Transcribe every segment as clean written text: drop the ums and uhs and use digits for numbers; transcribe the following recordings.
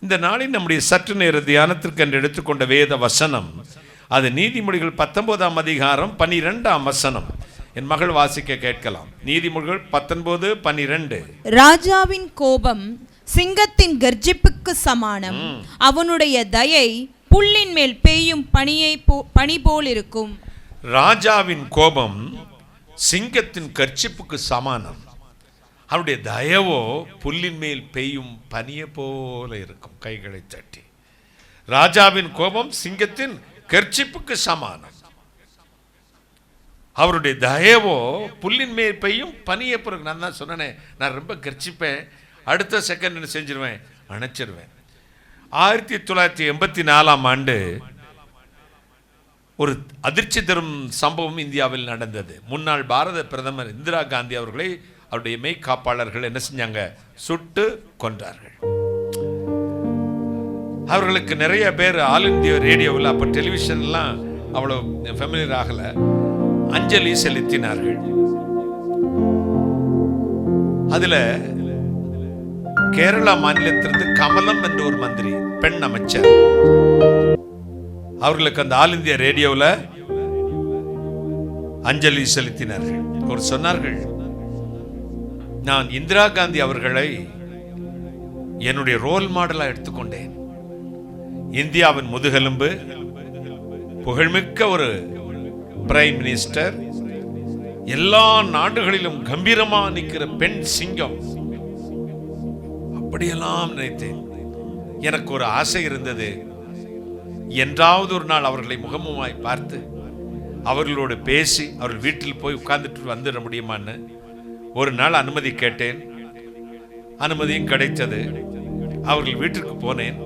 இந்த நாளில் நம்முடைய சற்று நேர தியானத்திற்கு என்று எடுத்துக்கொண்ட வேத வசனம் அது நீதிமொழிகள் 19ஆம் அதிகாரம் 12ஆம் வசனம். என் மகள் வாசிக்க கேட்கலாம். நீதிமொழிகள் 19:12. ராஜாவின் கோபம் சிங்கத்தின் கர்ஜிப்புக்கு சமானம், அவனுடைய தயை புல்லின் மேல் பெய்யும் பனி போல் இருக்கும். ராஜாவின் கோபம் சிங்கத்தின் கர்ஜிப்புக்கு சமானம், அவருடைய தயவோ புல்லின் மேல் பெய்யும் பனியை போல இருக்கும். கைகளை தட்டி. ராஜாவின் கோபம் சிங்கத்தின் கர்ஜிப்புக்கு சமானம், அவருடைய தயவோ புல்லின் மேல் பெய்யும் பனியை போல. நான் தான் சொன்னேன், நான் ரொம்ப கர்ச்சிப்பேன், அடுத்த செகண்ட் என்ன செஞ்சிருவேன், அணைச்சிருவேன். 1984ஆம் ஆண்டு ஒரு அதிர்ச்சி தரும் சம்பவம் இந்தியாவில் நடந்தது. முன்னாள் பாரத பிரதமர் இந்திரா காந்தி அவர்களை அவருடைய மெய்காப்பாளர்கள் என்ன செஞ்சாங்க, சுட்டு கொன்றார்கள். அவர்களுக்கு நிறைய பேர் ஆல் இந்தியா ரேடியோவில், அப்போ டெலிவிஷன்லாம் அவ்வளோ ஃபெமிலியர் ஆகலை, அஞ்சலி செலுத்தினார்கள். அதில் கேரளா மாநிலத்திலிருந்து கமலம் என்ற ஒரு மந்திரி, பெண் அமைச்சர், அவர்களுக்கு அந்த ஆல் இந்தியா ரேடியோவில் அஞ்சலி செலுத்தினார்கள். அவர் சொன்னார்கள், நான் இந்திரா காந்தி அவர்களை என்னுடைய ரோல் மாடலாக எடுத்துக்கொண்டேன். இந்தியாவின் முதுகெலும்பு, புகழ்மிக்க ஒரு பிரைம் மினிஸ்டர், எல்லா நாடுகளிலும் கம்பீரமாக நிற்கிற பெண் சிங்கம். அப்படியெல்லாம் நினைத்தேன். எனக்கு ஒரு ஆசை இருந்தது, என்றாவது ஒரு நாள் அவர்களை முகமுமாய் பார்த்து அவர்களோடு பேசி அவர்கள் வீட்டில் போய் உட்கார்ந்துட்டு வந்துட முடியுமான்னு ஒரு நாள் அனுமதி கேட்டேன். அனுமதியும் கிடைத்தது. அவர்கள் வீட்டிற்கு போனேன்.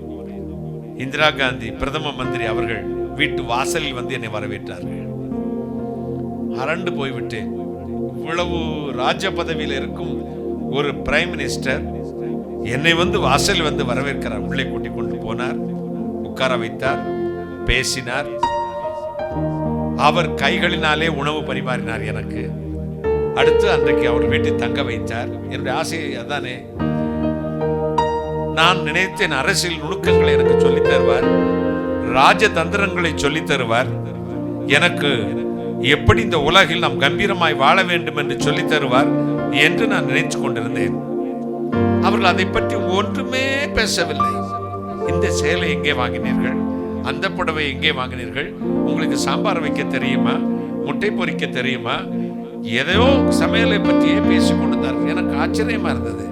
இந்திரா காந்தி பிரதம மந்திரி அவர்கள் வீட்டு வாசலில் வந்து என்னை வரவேற்றார்கள். அரண்டு போய்விட்டேன். இவ்வளவு ராஜ பதவியில் இருக்கும் ஒரு பிரைம் மினிஸ்டர் என்னை வந்து வாசலில் வந்து வரவேற்கிறார். உள்ளே கூட்டிக் கொண்டு போனார், உட்கார வைத்தார், பேசினார். அவர் கைகளினாலே உணவு பரிமாறினார் எனக்கு. அடுத்து அன்றைக்கு அவர் வீட்டில் தங்க வைத்தார். என்னுடைய ஆசை அதானே. நான் நினைத்தேன், அரசியல் நுணுக்கங்களை எனக்கு சொல்லித் தருவார், ராஜதந்திரங்களை சொல்லித் தருவார், எனக்கு எப்படி இந்த உலகில் நாம் கம்பீரமாய் வாழ வேண்டும் என்று சொல்லித் தருவார் என்று நான் நினைத்து கொண்டிருந்தேன். அவர்கள் அதை பற்றி ஒன்றுமே பேசவில்லை. இந்த சேலை எங்கே வாங்கினீர்கள், அந்த புடவை எங்கே வாங்கினீர்கள், உங்களுக்கு சாம்பார் வைக்க தெரியுமா, முட்டை பொரிக்க தெரியுமா, எதையோ சமையலை பற்றியே பேசிக் கொண்டிருந்தார்கள். எனக்கு ஆச்சரியமா இருந்தது.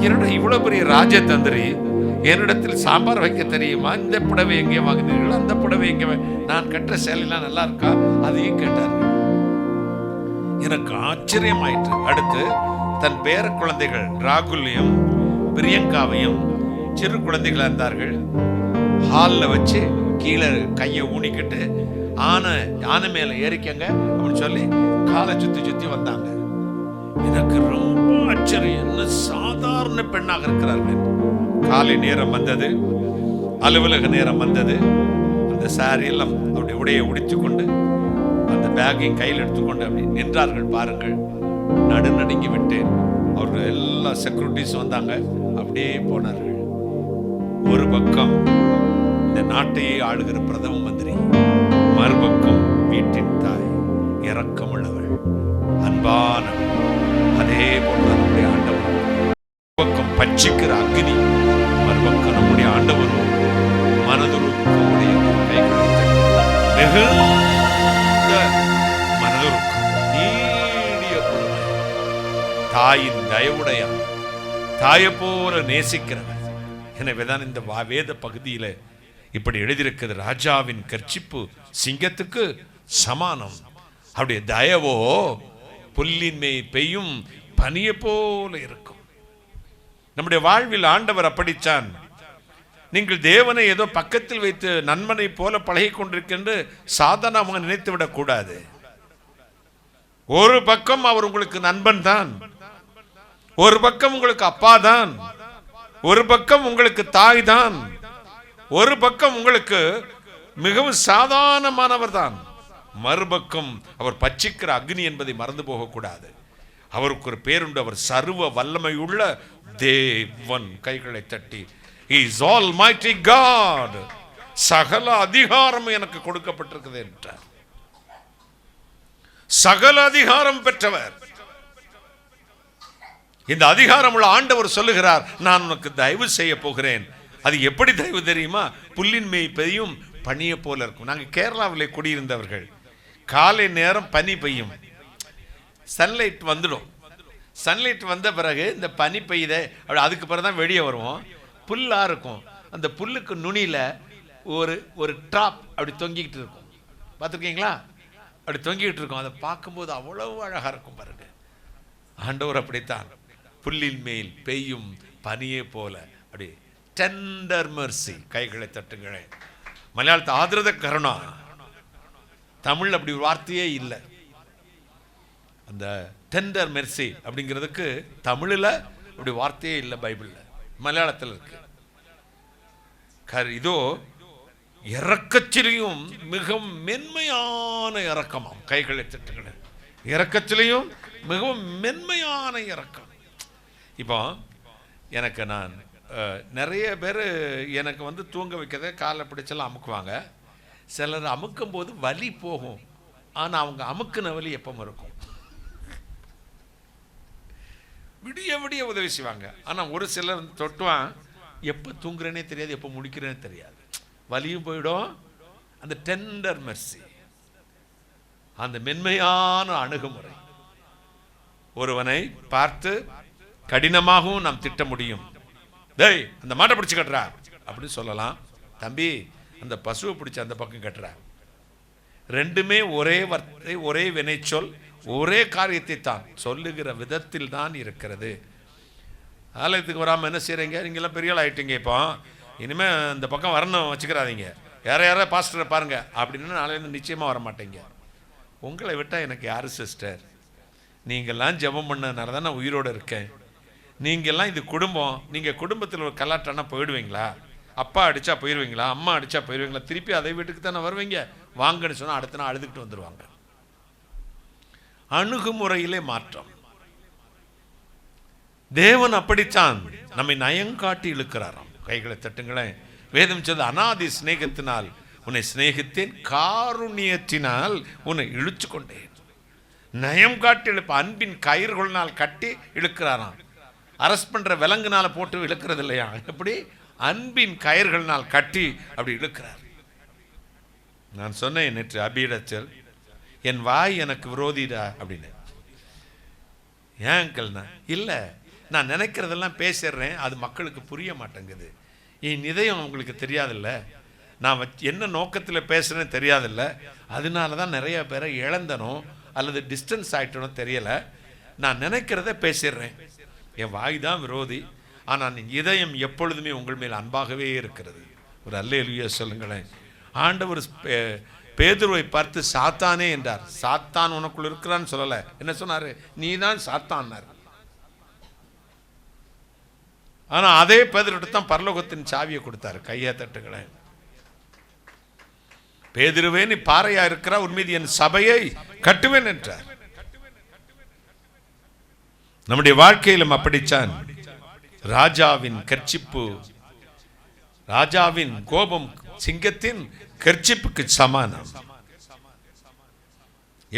என்னோட இவ்வளவு பெரிய ராஜதந்திரி என்னிடத்தில் சாம்பார் வைக்க தெரியுமா, இந்த புடவை எங்கே வாங்கினீர்கள், அந்த புடவை எங்கே, நான் கட்டுற சேலைலாம் நல்லா இருக்கா, அதையும் கேட்டார்கள். எனக்கு ஆச்சரியமாயிற்று. அடுத்து தன் பேர குழந்தைகள் ராகுலையும் பிரியங்காவையும், சிறு குழந்தைகள் இருந்தார்கள், ஹாலில் வச்சு கீழே கையை ஊனிக்கிட்டு ஆனை மேல ஏறிக்கங்க அப்படின்னு சொல்லி காலை சுத்தி சுத்தி வந்தாங்க. எனக்கு ரொம்ப ஆச்சரியம், என்ன சாதாரண பெண்ணாக இருக்கிறார்கள். காலை நேரம் வந்தது, அலுவலக நேரம் வந்தது. அந்த சாரி எல்லாம் அவருடைய உடையை உடித்து கொண்டு அந்த பேக்கையும் கையில் எடுத்துக்கொண்டு அப்படி நின்றார்கள். பாருங்கள், நடுநடுங்கி விட்டேன். அவர்கள் எல்லா செக்யூரிட்டிஸ் வந்தாங்க, அப்படியே போனார்கள். ஒரு பக்கம் இந்த நாட்டையே ஆளுகிற பிரதம மந்திரி, மறுபக்கம் வீட்டின் தாய், இரக்கமுள்ளவள், அன்பானவள். அதே போல நம்முடைய ஆண்டவர், பக்கம் பட்சிக்கிற அக்னி, மறுபக்கம் நம்முடைய ஆண்டவர் மனதுருக்கமுடைய கைகளை மிகுந்த மனதுருக்கம், நீடிய பொறுமை, தாயின் தயவுடையான், தாயை போல நேசிக்கிறவன். எனவேதான் இந்த வேத பகுதியில இப்படி எழுதியிருக்கிறது, ராஜாவின் கர்ச்சிப்பு சிங்கத்துக்கு சமானம், அவருடைய தயவோ புல்லின் மேல் பெய்யும் பனியை போல இருக்கும். நம்முடைய வாழ்வில் ஆண்டவர் அப்படித்தான். நீங்கள் தேவனை ஏதோ பக்கத்தில் வைத்து நண்பனை போல பழகி கொண்டிருக்கின்ற சாதாரணமாக நினைத்து விடக் கூடாது. ஒரு பக்கம் அவர் உங்களுக்கு நண்பன் தான், ஒரு பக்கம் உங்களுக்கு அப்பா தான், ஒரு பக்கம் உங்களுக்கு தாய் தான், ஒரு பக்கம் உங்களுக்கு மிகவும் சாதாரணமானவர் தான், மறுபக்கம் அவர் பட்சிக்கிற அக்னி என்பதை மறந்து போகக்கூடாது. அவருக்கு ஒரு பேருண்டு, அவர் சர்வ வல்லமையுள்ள தேவன். கைகளை தட்டி He is Almighty God. சகல அதிகாரம் எனக்கு கொடுக்கப்பட்டிருக்கிறது என்றார். சகல அதிகாரம் பெற்றவர். இந்த அதிகாரம் உள்ள ஆண்டவர் சொல்லுகிறார், நான் உனக்கு தயவு செய்ய போகிறேன். அது எப்படி தயவு தெரியுமா? புல்லின் மேல் பெய்யும் பனியை போல இருக்கும். நாங்கள் கேரளாவிலே குடியிருந்தவர்கள். காலை நேரம் பனி பெய்யும், சன்லைட் வந்துடும். சன்லைட் வந்த பிறகு இந்த பனி பெய்யுத, அப்படி அதுக்கு பிறகு தான் வெளியே வருவோம். புல்லாக இருக்கும். அந்த புல்லுக்கு நுனியில் ஒரு ட்ராப் அப்படி தொங்கிக்கிட்டு இருக்கும். பார்த்துருக்கீங்களா? அப்படி தொங்கிக்கிட்டு இருக்கும். அதை பார்க்கும்போது அவ்வளவு அழகாக இருக்கும் பாருங்க. ஆண்டவர் அப்படித்தான், புல்லின் மேல் பெய்யும் பனியை போல. அப்படி டெண்டர் மெர்சி. கைகளை தட்டுங்களேன். மலையாளத்தை ஆதரத கருணா. தமிழ் அப்படி ஒரு வார்த்தையே இல்லை. அந்த டெண்டர் மெர்சி அப்படிங்கிறதுக்கு தமிழில் அப்படி வார்த்தையே இல்லை பைபிளில். மலையாளத்தில் இருக்கு. இதோ இறக்கத்திலையும் மிகவும் மென்மையான இறக்கமாம். கைகளை தட்டுங்களேன். இறக்கத்திலையும் மிகவும் மென்மையான இறக்கம். இப்போ எனக்கு நான் நிறைய பேர் எனக்கு தூங்க வைக்கிறத காலை பிடிச்செல்லாம் அமுக்குவாங்க. சிலர் அமுக்கும் போது வலி போகும், ஆனால் அவங்க அமுக்குன வலி எப்போ இருக்கும்? விடிய விடிய உதவி செய்வாங்க. ஆனால் ஒரு சிலர் தொட்டுவான், எப்போ தூங்குறேனே தெரியாது, எப்போ முடிக்கிறேனே தெரியாது, வலியும் போயிடும். அந்த டெண்டர் மெர்சி, அந்த மென்மையான அணுகுமுறை. ஒருவனை பார்த்து கடினமாகவும் நாம் திட்ட முடியும். டேய், அந்த மாட்டை பிடிச்சு கட்டுறா அப்படின்னு சொல்லலாம். தம்பி, அந்த பசுவை பிடிச்ச அந்த பக்கம் கட்டுறா. ரெண்டுமே ஒரே வார்த்தை, ஒரே வினைச்சொல், ஒரே காரியத்தை தான் சொல்லுகிற விதத்தில் தான் இருக்கிறது. ஆலயத்துக்கு வராமல் என்ன செய்கிறீங்க? நீங்களாம் பெரிய ஆள் ஆகிட்டீங்க. இப்போ இனிமேல் இந்த பக்கம் வரணும் வச்சுக்கிறாதீங்க. யாரை பாஸ்டரை பாருங்க அப்படின்னு நாளையிலேருந்து நிச்சயமாக வர மாட்டேங்க. உங்களை விட்டால் எனக்கு யார் சிஸ்டர்? நீங்கள்லாம் ஜெபம் பண்ணதுனால தான் நான் உயிரோடு இருக்கேன். நீங்கள்லாம் இது குடும்பம். நீங்கள் குடும்பத்தில் ஒரு கலாட்டானா போயிடுவீங்களா? அப்பா அடித்தா போயிடுவீங்களா? அம்மா அடித்தா போயிடுவீங்களா? திருப்பி அதே வீட்டுக்கு தானே வருவீங்க. வாங்கன்னு சொன்னால் அடுத்த நாள் அழுதுகிட்டு வந்துடுவாங்க. அணுகுமுறையிலே மாற்றம். தேவன் அப்படித்தான் நம்மை நயங்காட்டி இழுக்கிறாராம். கைகளை தட்டுங்களேன். வேதம் சொல்லுது, அநாதி சிநேகத்தினால் உன்னை சிநேகித்தேன், காருண்யத்தினால் உன்னை இழுச்சு கொண்டேன். நயம் காட்டி இழுப்ப, அன்பின் கயிறுகளினால் கட்டி இழுக்கிறாராம். அரஸ்ட் பண்ற விலங்குனால போட்டு இழுக்கிறது இல்லையா? எப்படி? அன்பின் கயிறுகளினால் கட்டி அப்படி இழுக்கிறார். நான் சொன்னேன் நேற்று அபிடத்தில், என் வாய் எனக்கு விரோதிடா அப்படின்னு. ஏன் அங்கிள்னா? இல்லை, நான் நினைக்கிறதெல்லாம் பேசிடுறேன், அது மக்களுக்கு புரிய மாட்டேங்குது. என் இதயம் அவங்களுக்கு தெரியாதில்ல, நான் என்ன நோக்கத்தில் பேசுகிறேன்னு தெரியாதில்ல. அதனால தான் நிறைய பேரை இழந்தனோ அல்லது டிஸ்டன்ஸ் ஆகிட்டனோ தெரியலை. நான் நினைக்கிறத பேசிடுறேன். என் வாய் தான் விரோதி, ஆனால் என் இதயம் எப்பொழுதுமே உங்கள் மேல் அன்பாகவே இருக்கிறது. ஒரு அல்லேலூயா சொல்லுங்களேன். ஆண்டவர் பேதுருவை பார்த்து சாத்தானே என்றார். சாத்தான் உனக்குள் இருக்கிறான்னு சொல்லலை. என்ன சொன்னார்? நீ தான் சாத்தான்னார். ஆனால் அதே பேதுருவிட்ட தான் பரலோகத்தின் சாவியை கொடுத்தாரு. கையை தட்டுங்களேன். பேதுருவே, நீ பாறையா இருக்கிறா, உன் மீது என் சபையை கட்டுவேன் என்றார். நம்முடைய வாழ்க்கையிலும் அப்படித்தான். ராஜாவின் கர்ச்சிப்பு, ராஜாவின் கோபம் சிங்கத்தின் கர்ச்சிப்புக்கு சமானம்.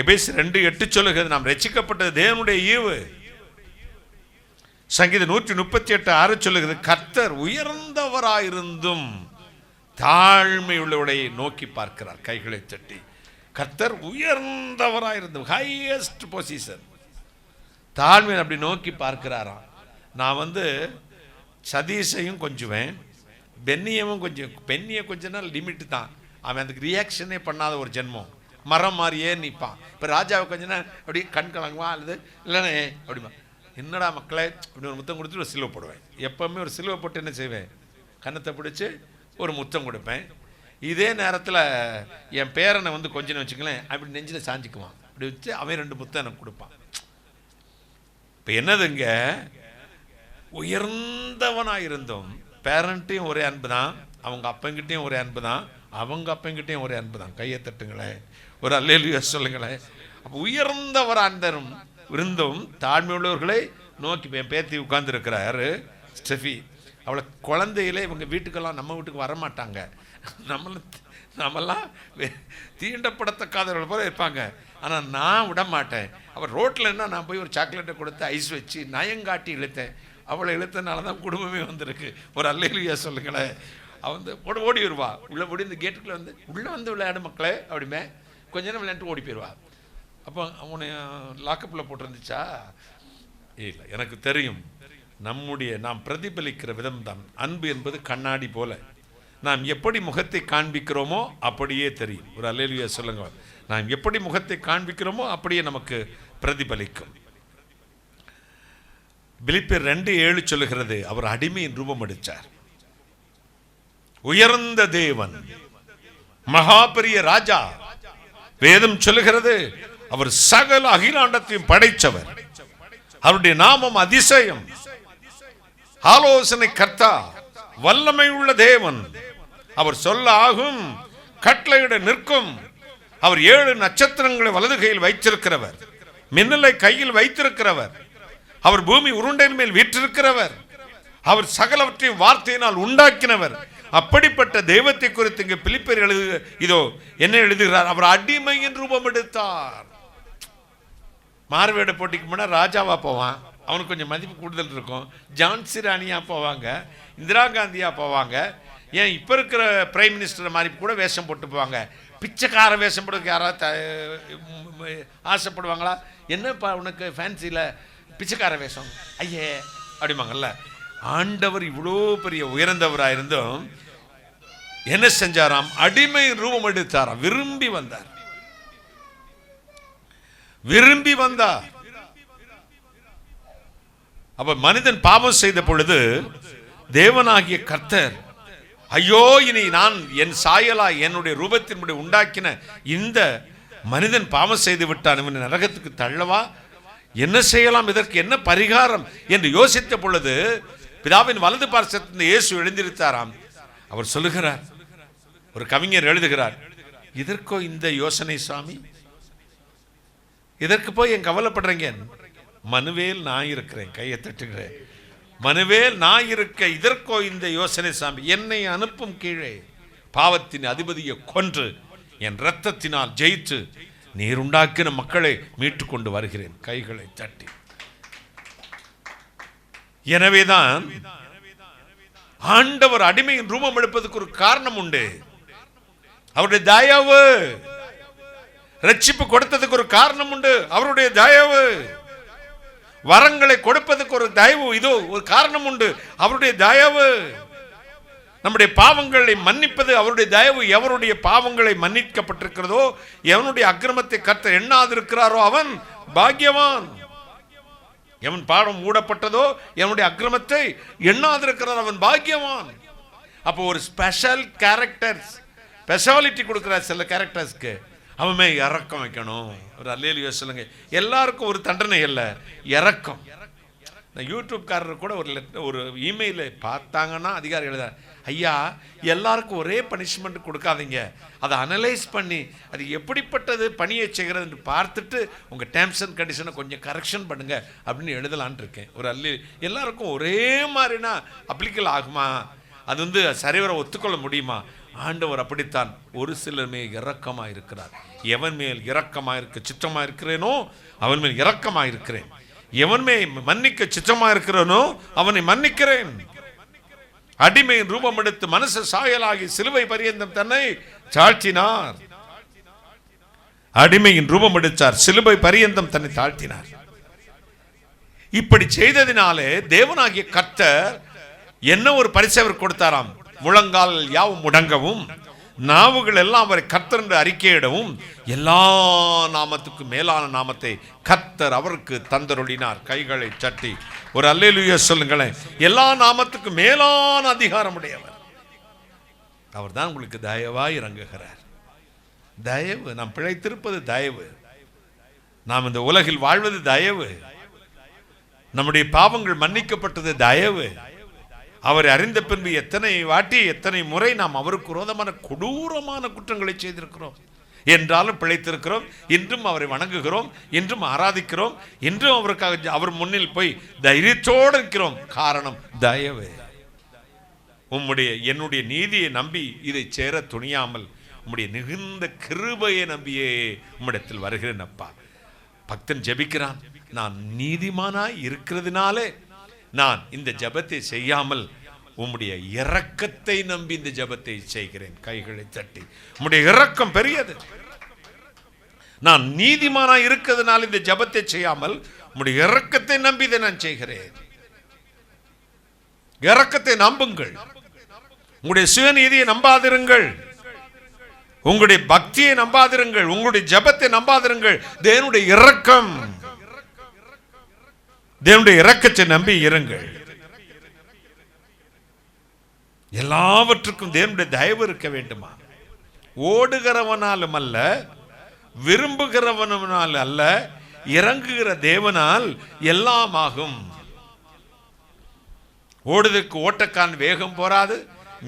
எபேசியர் 2:8 சொல்லுகிறது, நாம் ரட்சிக்கப்பட்டது தேவனுடைய ஈவு. சங்கீதம் 138:6 சொல்லுகிறது, கர்த்தர் உயர்ந்தவராயிருந்தும் தாழ்மை உள்ளவரை நோக்கி பார்க்கிறார். கைகளை தட்டி, கர்த்தர் உயர்ந்தவராயிருந்தும், ஹையஸ்ட் பொசிஷன், தாழ்மை அப்படி நோக்கி பார்க்கிறாராம். நான் சதீஷையும் கொஞ்சுவேன், பென்னியவும் கொஞ்சம். பெண்ணியை கொஞ்ச நாள் லிமிட்டு தான். அவன் அதுக்கு ரியாக்ஷனே பண்ணாத ஒரு ஜென்மம், மரம் மாதிரியே நிற்பான். இப்போ ராஜாவை கொஞ்ச நாள் அப்படி கண் கலங்குவான், அல்லது இல்லைண்ணே அப்படிமா, என்னடா மக்களே அப்படி ஒரு முத்தம் கொடுத்துட்டு ஒரு சிலுவை போடுவேன். எப்போவுமே ஒரு சிலுவை போட்டு என்ன செய்வேன்? கன்னத்தை பிடிச்சி ஒரு முத்தம் கொடுப்பேன். இதே நேரத்தில் என் பேரனை கொஞ்சம் வச்சுக்கலேன், அப்படி நெஞ்சில் சாஞ்சிக்குவான். அப்படி வச்சு அவன் 2 முத்தம் எனக்கு கொடுப்பான். இப்போ என்னதுங்க, உயர்ந்தவனாக இருந்தோம். பேரண்ட்டையும் ஒரே அன்பு தான், அவங்க அப்பங்கிட்டையும் ஒரே அன்பு தான், அவங்க அப்பங்கிட்டையும் ஒரே அன்பு தான். கையை தட்டுங்களேன், ஒரு அல்லேலூயா சொல்லுங்களேன். அப்போ உயர்ந்தவராக இருந்தும் தாழ்மை உள்ளவர்களை நோக்கி. என் பேத்தி உட்கார்ந்து இருக்கிறாரு ஸ்டெஃபி, அவளை குழந்தையிலே இவங்க வீட்டுக்கெல்லாம் நம்ம வீட்டுக்கு வரமாட்டாங்க. நம்மெல்லாம் தீண்டப்படத்தக்காதவர்கள் போல இருப்பாங்க. ஆனால் நான் விட மாட்டேன். அவர் ரோட்டில் என்ன நான் போய் ஒரு சாக்லேட்டை கொடுத்து ஐஸ் வச்சு நயங்காட்டி இழுத்தேன். அவளை இழுத்தனால தான் குடும்பமே வந்திருக்கு. ஒரு அல்லேலூயா சொல்லுங்களேன். அவன் வந்து ஓடி வருவா, உள்ளே ஓடி இந்த கேட்டுக்குள்ளே வந்து உள்ளே வந்து விளையாடு மக்களே அப்படிமே கொஞ்ச நேரம் விளையாண்டு ஓடி போயிடுவா. அப்போ அவனை லாக்கப்பில் போட்டிருந்துச்சா? இல்லை, எனக்கு தெரியும். நாம் பிரதிபலிக்கிற விதம் தான். அன்பு என்பது கண்ணாடி போல. நாம் எப்படி முகத்தை காண்பிக்கிறோமோ அப்படியே தெரியும். ஒரு அல்லேலூயா சொல்லுங்க. நாம் எப்படி முகத்தை காண்பிக்கிறோமோ அப்படியே நமக்கு பிரதிபலிக்கும். பிலிப்பியர் 2:7 சொல்லுகிறது, அவர் அடிமையின் ரூபம் எடுத்தார். உயர்ந்த தேவன், மகா பெரிய ராஜா. வேதம் சொல்லுகிறது அவர் சகல அகிலாண்டத்தையும் படைத்தவர். அவருடைய நாமம் அதிசயம், ஆலோசனை கர்த்தா, வல்லமை உள்ள தேவன். அவர் சொல்ல ஆகும், கட்டளையிட நிற்கும். அவர் 7 நட்சத்திரங்களை வலது கையில் வைத்திருக்கிறவர், மின்னலை கையில் வைத்திருக்கிறவர். அவர் பூமி உருண்டையின் மேல் வீற்றிருக்கிறவர். அவர் சகலவற்றையும் வார்த்தையினால் உண்டாக்கினவர். அப்படிப்பட்ட தெய்வத்தை குறித்து இங்கு பிலிப்பியர் இதோ என்ன எழுதுகிறார்? அவர் அடிமையின் ரூபம் எடுத்தார். மார்வேட போட்டிக்கு முன்னாடி ராஜாவா போவான், அவனுக்கு கொஞ்சம் மதிப்பு கூடுதல் இருக்கும். ஜான்சி ராணியா போவாங்க, இந்திரா காந்தியா போவாங்க. ஏன் இப்போ இருக்கிற பிரைம் மினிஸ்டர் மாதிரி கூட வேஷம் போட்டு போவாங்க. பிச்சைக்கார வேஷம் போடுறதுக்கு யாராவது ஆசைப்படுவாங்களா? என்னப்பா உனக்கு ஃபேன்சியில் பிச்சைக்கார வேஷம் ஐயே அப்படிம்பாங்கல்ல. ஆண்டவர் இவ்வளோ பெரிய உயர்ந்தவராக இருந்தும் என்ன செஞ்சாராம்? அடிமை ரூபம் எடுத்தாராம். விரும்பி வந்தார், விரும்பி வந்தார். அப்ப மனிதன் பாவம் செய்த பொழுது தேவனாகிய கர்த்தர், ஐயோ இனி நான் என் சாயலா என்னுடைய ரூபத்தின்படி உண்டாக்கின இந்த மனிதன் பாவம் செய்து விட்டான், இவன் நரகத்துக்கு தள்ளவா, என்ன செய்யலாம், இதற்கு என்ன பரிகாரம் என்று யோசித்த பொழுது பிதாவின் வலது பார்சத்தில் இயேசு எழுந்திருத்தாராம். அவர் சொல்லுகிறார், ஒரு கவிஞர் எழுதுகிறார், இதற்கோ இந்த யோசனை சுவாமி, இதற்கு போய் என் கவலைப்படுறீங்க? மனுவேல் நான் இருக்கிறேன், கையை தட்டுகிறேன். மனுவேல் நான் இருக்க இதற்கோ இந்த யோசனை சாமி, என்னை அனுப்பும் கீழே பாவத்தின் அதிபதியை கொன்று என் இரத்தத்தினால் ஜெயித்து நீர் உண்டாக்கின மக்களை மீட்டு கொண்டு வருகிறேன், கைகளை தட்டி. எனவேதான் ஆண்டவர் அடிமையின் ரூபம் எடுப்பதற்கு ஒரு காரணம் உண்டு. அவருடைய தயவு. ரட்சிப்பு கொடுத்ததுக்கு ஒரு காரணம் உண்டு, அவருடைய தயவு. வரங்களை கொடுப்பதற்கு ஒரு தயவு, இதோ ஒரு காரணம் உண்டு, அவருடைய தயவு. நம்முடைய பாவங்களை மன்னிப்பது அவருடைய தயவு. எவருடைய பாவங்களை மன்னிக்கப்பட்டிருக்கிறதோ, எவனுடைய அக்கிரமத்தை கர்த்தர் எண்ணாதிருக்கிறாரோ அவன் பாக்கியவான். எவன் பாவம் மூடப்பட்டதோ, எவனுடைய அக்கிரமத்தை எண்ணாதிருக்கிறார் அவன் பாக்கியவான். அப்போ ஒரு ஸ்பெஷல் கேரக்டர்ஸ், ஸ்பெஷாலிட்டி கொடுக்கிறார் சில கேரக்டர்ஸ்க்கு. அவன் இறக்கம் வைக்கணும். ஒரு அல்லேலூயா சொல்லுங்க. எல்லாருக்கும் ஒரு தண்டனை இல்லை, இறக்கம். யூடியூப்காரர் கூட ஒரு இமெயில பார்த்தாங்கன்னா அதிகாரி எழுத, ஐயா எல்லாருக்கும் ஒரே பனிஷ்மெண்ட் கொடுக்காதீங்க, அதை அனலைஸ் பண்ணி அது எப்படிப்பட்டது பணியை செய்கிறது என்று பார்த்துட்டு உங்கள் டேர்ம்ஸ் அண்ட் கண்டிஷனை கொஞ்சம் கரெக்ஷன் பண்ணுங்க அப்படின்னு எழுதலான் இருக்கேன். ஒரு எல்லாருக்கும் ஒரே மாதிரினா அப்ளிகல் ஆகுமா? அது சரிவர ஒத்துக்கொள்ள முடியுமா? ஆண்டவர் அப்படித்தான். ஒரு சிலர் மேல் இரக்கமாக இருக்கிறார். எவன் மேல் இரக்கமாக இருக்க சித்தமாக இருக்கிறேனோ அவன் மேல் இரக்கமாக இருக்கிறேன். எவன் மேல் மன்னிக்க சித்தமாக இருக்கிறேனோ அவனை மன்னிக்கிறேன். அடிமையின் ரூபம் எடுத்து மனசு சாயலாகி சிலுவை பரியந்தம் தன்னை தாழ்த்தினார். அடிமையின் ரூபம் எடுத்தார், சிலுவை பரியந்தம் தன்னை தாழ்த்தினார். இப்படி செய்ததினாலே தேவனாகிய கர்த்தர் என்ன ஒரு பரிசை அவர் கொடுத்தாராம்? முழங்கால் யாவும் முடங்கவும், நாவுகள் எல்லாம் அவரை கர்த்தர் என்று அறிக்கையிடவும், எல்லா நாமத்துக்கும் மேலான நாமத்தை கர்த்தர் அவருக்கு தந்தருளினார். கைகளை தட்டி ஒரு அல்லேலூயா சொல்லுங்களேன். எல்லா நாமத்துக்கும் மேலான அதிகாரம் உடையவர் அவர் தான். உங்களுக்கு தயவாய் இறங்குகிறார். தயவு. நாம் பிழைத்திருப்பது தயவு. நாம் இந்த உலகில் வாழ்வது தயவு. நம்முடைய பாவங்கள் மன்னிக்கப்பட்டது தயவு. அவரை அறிந்த பின்பு எத்தனை வாட்டி எத்தனை முறை நாம் அவருக்கு விரோதமான கொடூரமான குற்றங்களை செய்திருக்கிறோம். என்றாலும் பிழைத்திருக்கிறோம். இன்றும் அவரை வணங்குகிறோம், இன்றும் ஆராதிக்கிறோம், இன்றும் அவருக்காக அவர் முன்னில் போய் தைரியத்தோடு இருக்கிறோம். காரணம் தயவு. என்னுடைய நீதியை நம்பி இதை சேர துணியாமல் உம்முடைய மிகுந்த கிருபையை நம்பியே உம்மிடத்தில் வருகிறேன் அப்பா. பக்தன் ஜெபிக்கிறான், நான் நீதிமானாய் இருக்கிறதுனாலே நான் இந்த ஜெபத்தை செய்யாமல் உம்முடைய இரக்கத்தை நம்பி இந்த ஜெபத்தை செய்கிறேன். கைகளை தட்டி, உம்முடைய இரக்கம் பெரியது. நான் நீதிமானாய் இருக்கிறதுனால இந்த ஜெபத்தை செய்யாமல் உம்முடைய இரக்கத்தை நம்பி இதை நான் செய்கிறேன். இரக்கத்தை நம்புங்கள். உங்களுடைய சுயநீதியை நம்பாதிருங்கள். உங்களுடைய பக்தியை நம்பாதிருங்கள். உங்களுடைய ஜெபத்தை நம்பாதிருங்கள். தேவனுடைய இரக்கம், தேவனுடைய இரக்கத்தை நம்பி இருங்கள். எல்லாவற்றுக்கும் தேவனுடைய தயவு இருக்க வேண்டுமா? ஓடுகிறவனாலும் அல்ல, விரும்புகிறவனால் அல்ல, இறங்குகிற தேவனால் எல்லாம் ஆகும். ஓடுவதற்கு ஓட்டக்காரன் வேகம் போராது,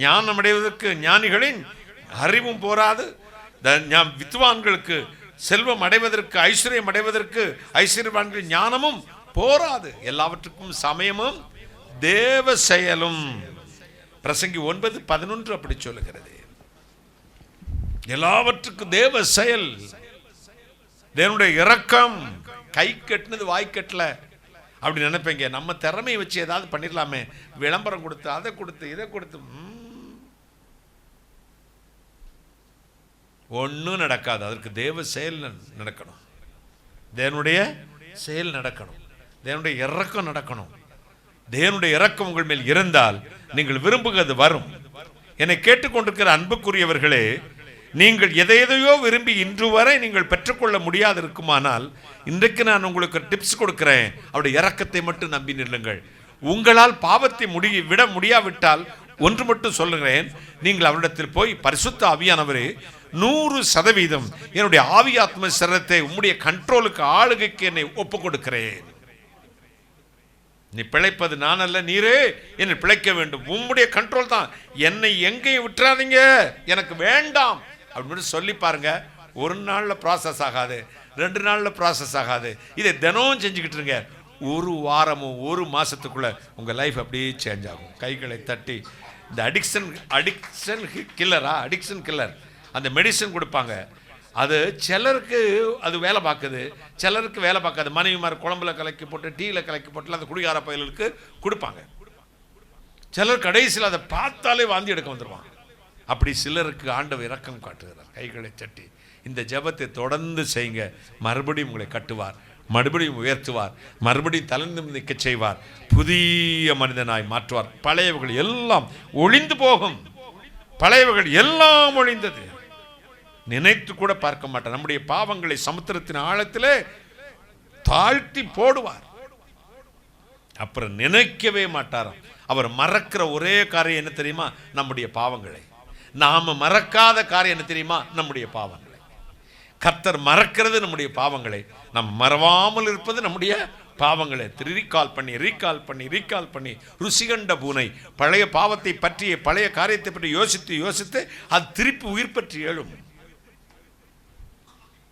ஞானம் அடைவதற்கு ஞானிகளின் அறிவும் போராது, வித்வான்களுக்கு செல்வம் அடைவதற்கு ஐஸ்வர்யம் அடைவதற்கு ஐஸ்வர்யவான்கள் ஞானமும் போராது. எல்லாவற்றுக்கும் சமயமும் தேவ செயலும். பிரசங்கி 9:11 அப்படி சொல்லுகிறது. எல்லாவற்றுக்கும் தேவ செயல், தேவனுடைய இரக்கம். கை கட்டினது வாய் கட்டல அப்படி நினைப்பீங்க. நம்ம திறமையை வச்சு ஏதாவது பண்ணிடலாமே, விளம்பரம் கொடுத்து அதை கொடுத்து இதை கொடுத்து ஒன்றும் நடக்காது. அதற்கு தேவ செயல் நடக்கணும், தேவனுடைய செயல் நடக்கணும், தேவனுடைய இரக்கம் நடக்கணும். தேவனுடைய இரக்கம் உங்கள் மேல் இருந்தால் நீங்கள் விரும்புகிறது வரும். என்னை கேட்டுக்கொண்டிருக்கிற அன்புக்குரியவர்களே, நீங்கள் எதையோ விரும்பி இன்று வரை நீங்கள் பெற்றுக்கொள்ள முடியாது இருக்குமானால் இன்றைக்கு நான் உங்களுக்கு டிப்ஸ் கொடுக்கிறேன். அவருடைய இரக்கத்தை மட்டும் நம்பி நில்லுங்கள். உங்களால் பாவத்தை விட முடியாவிட்டால் ஒன்று மட்டும் சொல்லுகிறேன், நீங்கள் அவரிடத்தில் போய் பரிசுத்த ஆவியானவரே 100% என்னுடைய ஆவியாத்ம சரீரத்தை உம்முடைய கண்ட்ரோலுக்கு, ஆளுகைக்கு என்னை ஒப்பு கொடுக்கிறேன். நீ பிழைப்பது நான் அல்ல, நீரே என்னை பிழைக்க வேண்டும். உம்முடைய கண்ட்ரோல் தான், என்னை எங்கேயும் விட்டுறாதீங்க, எனக்கு வேண்டாம் அப்படின்னு சொல்லி பாருங்க. ஒரு நாளில் ப்ராசஸ் ஆகாது, 2 நாளில் ப்ராசஸ் ஆகாது. இதை தினமும் செஞ்சுக்கிட்டு இருங்க. ஒரு வாரமும் ஒரு மாசத்துக்குள்ள உங்க லைஃப் அப்படியே சேஞ்ச் ஆகும். கைகளை தட்டி. இந்த அடிக்ஷன் கில்லர் அந்த மெடிசன் கொடுப்பாங்க. அது சிலருக்கு அது வேலை பார்க்குது, சிலருக்கு வேலை பார்க்காது. மனைவிமார் குழம்புல கலக்கி போட்டு டீயில் கலக்கி போட்டு அந்த குடிகார பயலுக்கு கொடுப்பாங்க. சிலர் கடைசியில் அதை பார்த்தாலே வாந்தி எடுக்க வந்துடுவாங்க. அப்படி சிலருக்கு ஆண்டவர் இரக்கம் காட்டுகிறார். கைகளை தட்டி இந்த ஜெபத்தை தொடர்ந்து செய்யுங்க. மறுபடியும் உங்களை கட்டுவார், மறுபடியும் உயர்த்துவார், மறுபடியும் தலைந்து நிற்க செய்வார், புதிய மனிதனாய் மாற்றுவார். பழையவர்கள் எல்லாம் ஒளிந்து போகும். பழையவர்கள் எல்லாம் ஒளிந்தது. நினைத்து கூட பார்க்க மாட்டார். நம்முடைய பாவங்களை சமுத்திரத்தின் ஆழத்திலே தாழ்த்தி போடுவார். அப்புறம் நினைக்கவே மாட்டாராம். அவர் மறக்கிற ஒரே காரியம் என்ன தெரியுமா? நம்முடைய பாவங்களை. நாம மறக்காத காரியம் என்ன தெரியுமா? நம்முடைய பாவங்களை. கர்த்தர் மறக்கிறது நம்முடைய பாவங்களை, நாம் மறவாமல் இருப்பது நம்முடைய பாவங்களை. ரீகால் பண்ணி ருசிகண்ட பூனை பழைய பாவத்தை பற்றிய பழைய காரியத்தை பற்றி யோசித்து அது திருப்பி உயிர் பற்றி எழும்.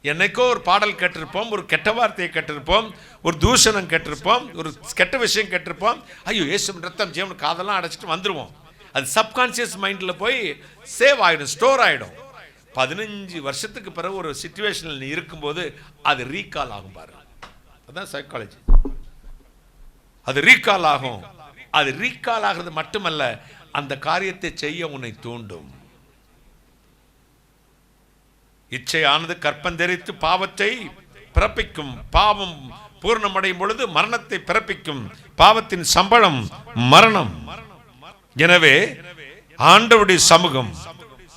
என்னைக்கோ ஒரு பாடல் கேட்டிருப்போம், ஒரு கெட்ட வார்த்தையை கேட்டிருப்போம், ஒரு தூஷணம் கேட்டிருப்போம், ஒரு கெட்ட விஷயம் கேட்டிருப்போம். ஐயோ இயேசு ரத்தம் ஜீவன் காதெல்லாம் அடைச்சிட்டு வந்துடுவோம். அது சப்கான்சியஸ் மைண்டில் போய் சேவ் ஆகிடும், ஸ்டோர் ஆகிடும். 15 வருஷத்துக்கு பிறகு ஒரு சிச்சுவேஷனில் நீ இருக்கும்போது அது ரீகால் ஆகும். பாருங்க, அதுதான் சைக்காலஜி. அது ரீகால் ஆகும். அது ரீகால் ஆகிறது மட்டுமல்ல, அந்த காரியத்தை செய்ய உன்னை தூண்டும். இச்சையானது கற்பந்தரித்து பாவத்தை பிறப்பிக்கும். பாவம் பூர்ணமடையும் பொழுது மரணத்தை பிறப்பிக்கும். பாவத்தின் சம்பளம் மரணம். எனவே ஆண்டவருடைய சமூகம்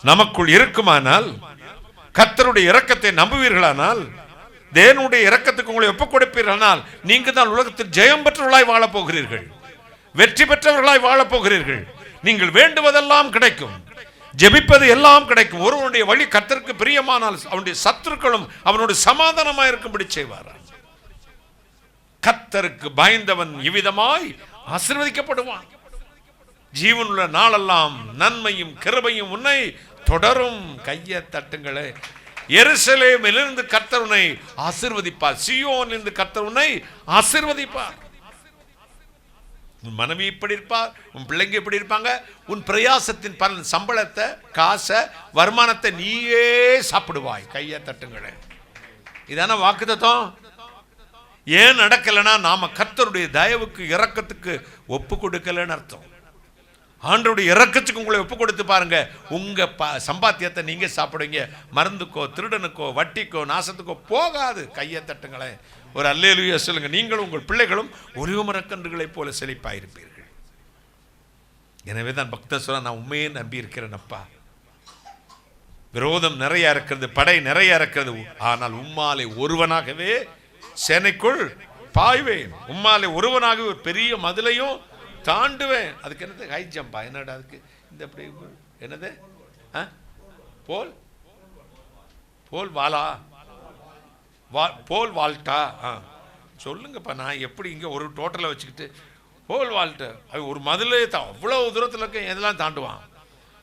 நமக்குள் இருக்குமானால், கர்த்தருடைய இரக்கத்தை நம்புவீர்களானால், தேவனுடைய இரக்கத்துக்கு உங்களை ஒப்புக் கொடுப்பீர்களானால், நீங்க தான் உலகத்தில் ஜெயம் பெற்றவர்களாய் வாழப் போகிறீர்கள், வெற்றி பெற்றவர்களாய் வாழப் போகிறீர்கள். நீங்கள் வேண்டுவதெல்லாம் கிடைக்கும், ஜெபிப்பது எல்லாம் கிடைக்கும். ஒருவனுடைய வழி கர்த்தருக்கு பிரியமானால் அவனுடைய சத்துருக்களும் அவனோட சமாதானமாய் இருக்கும்படி செய்வார். கர்த்தருக்கு பயந்தவன் இவ்விதமாய் ஆசீர்வதிக்கப்படுவான். ஜீவனுள்ள நாளெல்லாம் நன்மையும் கிருபையும் உன்னை தொடரும். கையை தட்டுங்களே. எருசலேமிலிருந்து கர்த்தர் உன்னை ஆசீர்வதிப்பார். சீயோனிலிருந்து கர்த்தர் உன்னை ஆசீர்வதிப்பார். உன் மனைவி இப்படி இருப்பா, உன் பிள்ளைங்க இப்படி இருப்பாங்க. உன் பிரயாசத்தின் பலன், சம்பளத்தை, காசை, வருமானத்தை நீயே சாப்பிடுவாய். கையை தட்டுங்களேன். இதான வாக்குத்தத்தம். ஏன் நடக்கலைன்னா நாம கர்த்தருடைய தயவுக்கு இரக்கத்துக்கு ஒப்பு கொடுக்கலன்னு அர்த்தம். ஆண்டவருடைய இரக்கத்துக்கு உங்களை ஒப்பு கொடுத்து பாருங்க, உங்க சம்பாத்தியத்தை நீங்க சாப்பிடுங்க. மருந்துக்கோ, திருடனுக்கோ, வட்டிக்கோ, நாசத்துக்கோ போகாது. கையை தட்டுங்களேன். ஒரு அல்லேலூயா சொல்லுங்க. நீங்களும் உங்கள் பிள்ளைகளும் ஒரே மரக்கன்றுகளைப் போல செழிப்பாயிருப்பீர்கள். எனவே தான் பக்தர் சொல்ல, நான் உண்மையே நம்பி இருக்கிறேன் அப்பா. விரோதம் நிறைய இருக்கிறது, படை நிறைய இருக்கிறது, ஆனால் உம்மாலே ஒருவனாகவே சேனைக்குள் பாய்வேன். உம்மாலே ஒருவனாகவே ஒரு பெரிய மதிலையும் தாண்டுவேன். அதுக்கு என்னது ஹை ஜம்பா? என்னடா அதுக்கு இந்த அப்படி என்னது போல் போல் வாலா போல் வால்ட்டா? சொல்லுங்கப்பா. நான் எப்படி இங்கே ஒரு டோட்டலை வச்சுக்கிட்டு போல் வால்ட்டு அது ஒரு மதிலே தான் அவ்வளோ தூரத்தில் இருக்க எதெல்லாம் தாண்டுவான்.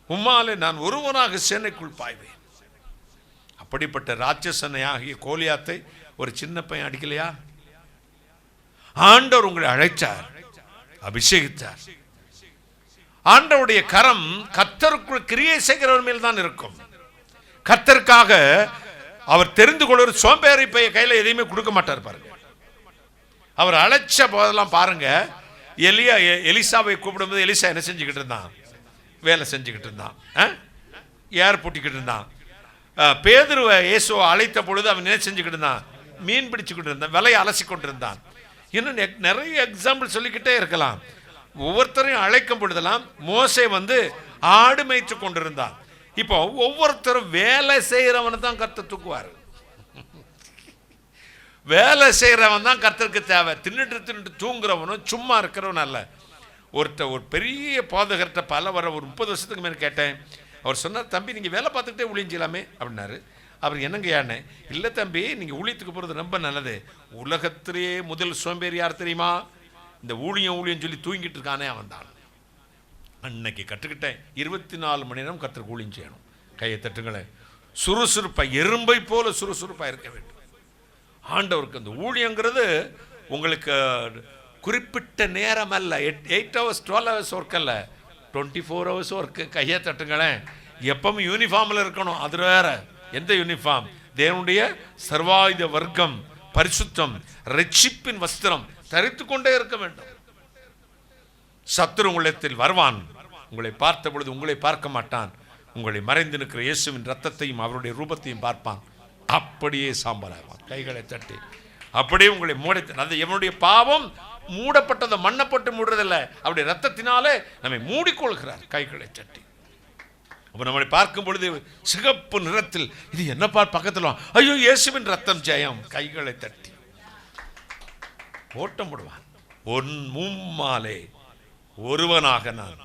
உம்மாலே நான் ஒருவனாக சேனைக்குள் பாய்வேன். அப்படிப்பட்ட ராட்சசனை ஆகிய கோலியாத்தை ஒரு சின்ன பையன் அடிக்கலையா? ஆண்டவர் உங்களை அழைச்சார், அபிஷேகித்தார். ஆண்டவருடைய கரம் கர்த்தருக்குள் கிரியை செய்கிறவர் மேல் தான் இருக்கும். கர்த்தருக்காக அவர் தெரிந்து கொள்வது சோம்பேறி பைய கையில் எதையுமே கொடுக்க மாட்டார். பாருங்க, அவர் அழைச்ச போதெல்லாம் பாருங்க, எலிசாவை கூப்பிடும்போது எலிசா என்ன செஞ்சுக்கிட்டு இருந்தான்? வேலை செஞ்சுக்கிட்டு இருந்தான், ஏர் பூட்டிக்கிட்டு இருந்தான். பேதுருவை இயேசுவை அழைத்த பொழுது அவன் என்ன செஞ்சுக்கிட்டு இருந்தான்? மீன் பிடிச்சுக்கிட்டு இருந்தான், விலையை அலசி கொண்டு இருந்தான். இன்னும் நிறைய எக்ஸாம்பிள் சொல்லிக்கிட்டே இருக்கலாம். ஒவ்வொருத்தரையும் அழைக்கும் பொழுதெல்லாம் மோசே ஆடு மேய்ச்சு கொண்டிருந்தான். இப்போ ஒவ்வொருத்தரும் வேலை செய்கிறவனை தான் கர்த்தர் தூக்குவார். வேலை செய்கிறவன் தான் கர்த்தருக்கு தேவை. தின்னுட்டு தூங்குறவனும் சும்மா இருக்கிறவன் அல்ல. ஒரு பெரிய போதகர்கிட்ட ஒரு 30 வருஷத்துக்கு மேலே கேட்டேன். அவர் சொன்னார், தம்பி நீங்கள் வேலை பார்த்துக்கிட்டே ஊழியஞ்சலாமே அப்படின்னாரு. அவர் என்னங்க யானே? இல்லை தம்பி, நீங்கள் ஊழியத்துக்கு போகிறது ரொம்ப நல்லது. உலகத்திலேயே முதல் சோம்பேறி யார் தெரியுமா? இந்த ஊழியம் சொல்லி தூங்கிட்டு இருக்கானே அவன் தான். அன்னைக்கு கற்றுக்கிட்டேன், 24 மணி நேரம் கர்த்தருக்கு ஊழியம் செய்யணும். கையை தட்டுங்களேன். சுறுசுறுப்பாக, எறும்பை போல சுறுசுறுப்பாக இருக்க வேண்டும். ஆண்டவருக்கு அந்த ஊழியங்கிறது உங்களுக்கு குறிப்பிட்ட நேரம் அல்ல. 8 hours 12 hours ஒர்க் அல்ல, 24 hours ஒர்க்கு. கையை தட்டுங்களேன். எப்பவும் யூனிஃபார்மில் இருக்கணும். அது வேற. எந்த யூனிஃபார்ம்? தேவனுடைய சர்வாயுத வர்க்கம், பரிசுத்தம், ரட்சிப்பின் வஸ்திரம் தரித்து கொண்டே இருக்க வேண்டும். சத்துரு உங்களிடத்தில் வருவான், உங்களை பார்த்த பொழுது உங்களை பார்க்க மாட்டான். உங்களை மறைந்து நிற்கிற இயேசுவின் ரத்தத்தையும் அவருடைய ரூபத்தையும் பார்ப்பான். அப்படியே சாம்பலாவான். கைகளை தட்டி அப்படியே உங்களை மூட. அது எவனுடைய பாவம் மூடப்பட்டதை மண்ணை போட்டு மூடுறதில்லை, அவருடைய ரத்தத்தினாலே நம்மை மூடிக்கொள்கிறார். கைகளை தட்டி அப்போ நம்மளை பார்க்கும் பொழுது சிகப்பு நிறத்தில் இது என்ன பக்கத்தில், ஐயோ இயேசுவின் ரத்தம் ஜெயம். கைகளை தட்டி ஓட்டம் போடுவான். உம்மாலே ஒருவனாக நான்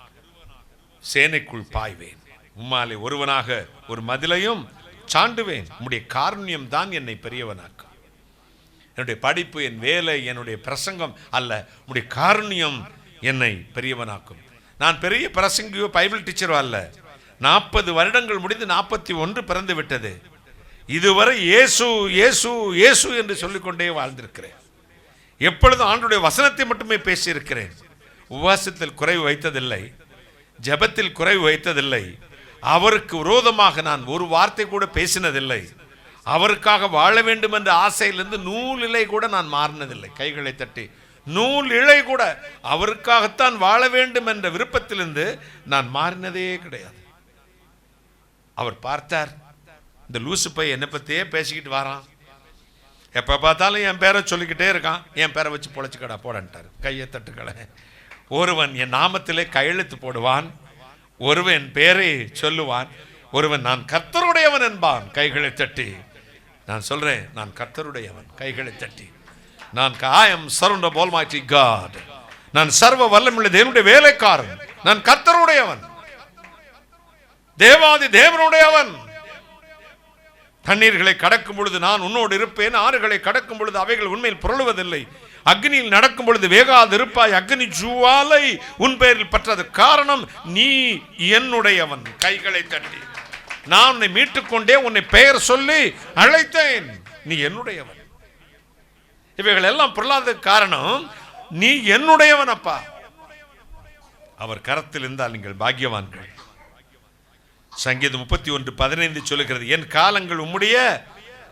சேனைக்குள் பாய்வேன். உம்மாலே ஒருவனாக ஒரு மதிலையும் சாண்டுவேன். உம்முடைய காருண்யம் தான் என்னை பெரியவனாக்கும். என்னுடைய படிப்பு, என் வேலை, என்னுடைய பிரசங்கம் அல்ல, உம்முடைய காருண்யம் என்னை பெரியவனாக்கும். நான் பெரிய பிரசங்கியோ பைபிள் டீச்சரோ அல்ல. 40 வருடங்கள் முடிந்து 41 பிறந்து விட்டது. இதுவரை இயேசு இயேசு இயேசு என்று சொல்லிக்கொண்டே வாழ்ந்திருக்கிறேன். எப்பொழுதும் ஆண்டவருடைய வசனத்தை மட்டுமே பேசியிருக்கிறேன். உபவாசத்தில் குறைவு வைத்ததில்லை, ஜெபத்தில் குறைவு வைத்ததில்லை. அவருக்கு விரோதமாக நான் ஒரு வார்த்தை கூட பேசினதில்லை. அவருக்காக வாழ வேண்டும் என்ற ஆசையிலிருந்து நூல் இழை கூட நான் மாறினதில்லை. கைகளை தட்டி நூல் இழை கூட அவருக்காகத்தான் வாழ வேண்டும் என்ற விருப்பத்திலிருந்து நான் மாறினதே கிடையாது. அவர் பார்த்தார், இந்த லூசு பையன் என்னை பற்றியே பேசிக்கிட்டு வரான், எப்போ பார்த்தாலும் என் பேரை சொல்லிக்கிட்டே இருக்கான், என் பேரை வச்சு பொழைச்சிக்கடா போடன்ட்டார். கையை தட்டுக்களை. ஒருவன் என் நாமத்திலே கையெழுத்து போடுவான், ஒருவன் என் பேரை சொல்லுவான், ஒருவன் நான் கர்த்தருடையவன் என்பான். கைகளை தட்டி நான் சொல்றேன், நான் கர்த்தருடையவன். கைகளை தட்டி நான் I am servant of Almighty God. நான் சர்வ வல்லமையுள்ள தேவனுடைய வேலைக்காரன். நான் கர்த்தருடையவன், தேவாதி தேவனுடையவன். தண்ணீர்களை கடக்கும் பொழுது நான் உன்னோடு இருப்பேன், ஆறுகளை கடக்கும் பொழுது அவைகள் உண்மையில் புரளுவதில்லை, அக்னியில் நடக்கும் பொழுது வேகாது இருப்பாய், அக்னி ஜுவாலை உன் பெயரில் பற்றது, காரணம் நீ என்னுடையவன். கைகளை தட்டி நான் உன்னை மீட்டுக்கொண்டே உன்னை பெயர் சொல்லி அழைத்தேன், நீ என்னுடையவன். இவைகள் எல்லாம் பொருளாத காரணம் நீ என்னுடையவன் அப்பா. அவர் கரத்தில் இருந்தால் நீங்கள் பாக்கியவான்கள். சங்கீதம் 31:15 சொல்லுகிறது, என் காலங்கள் உம்முடைய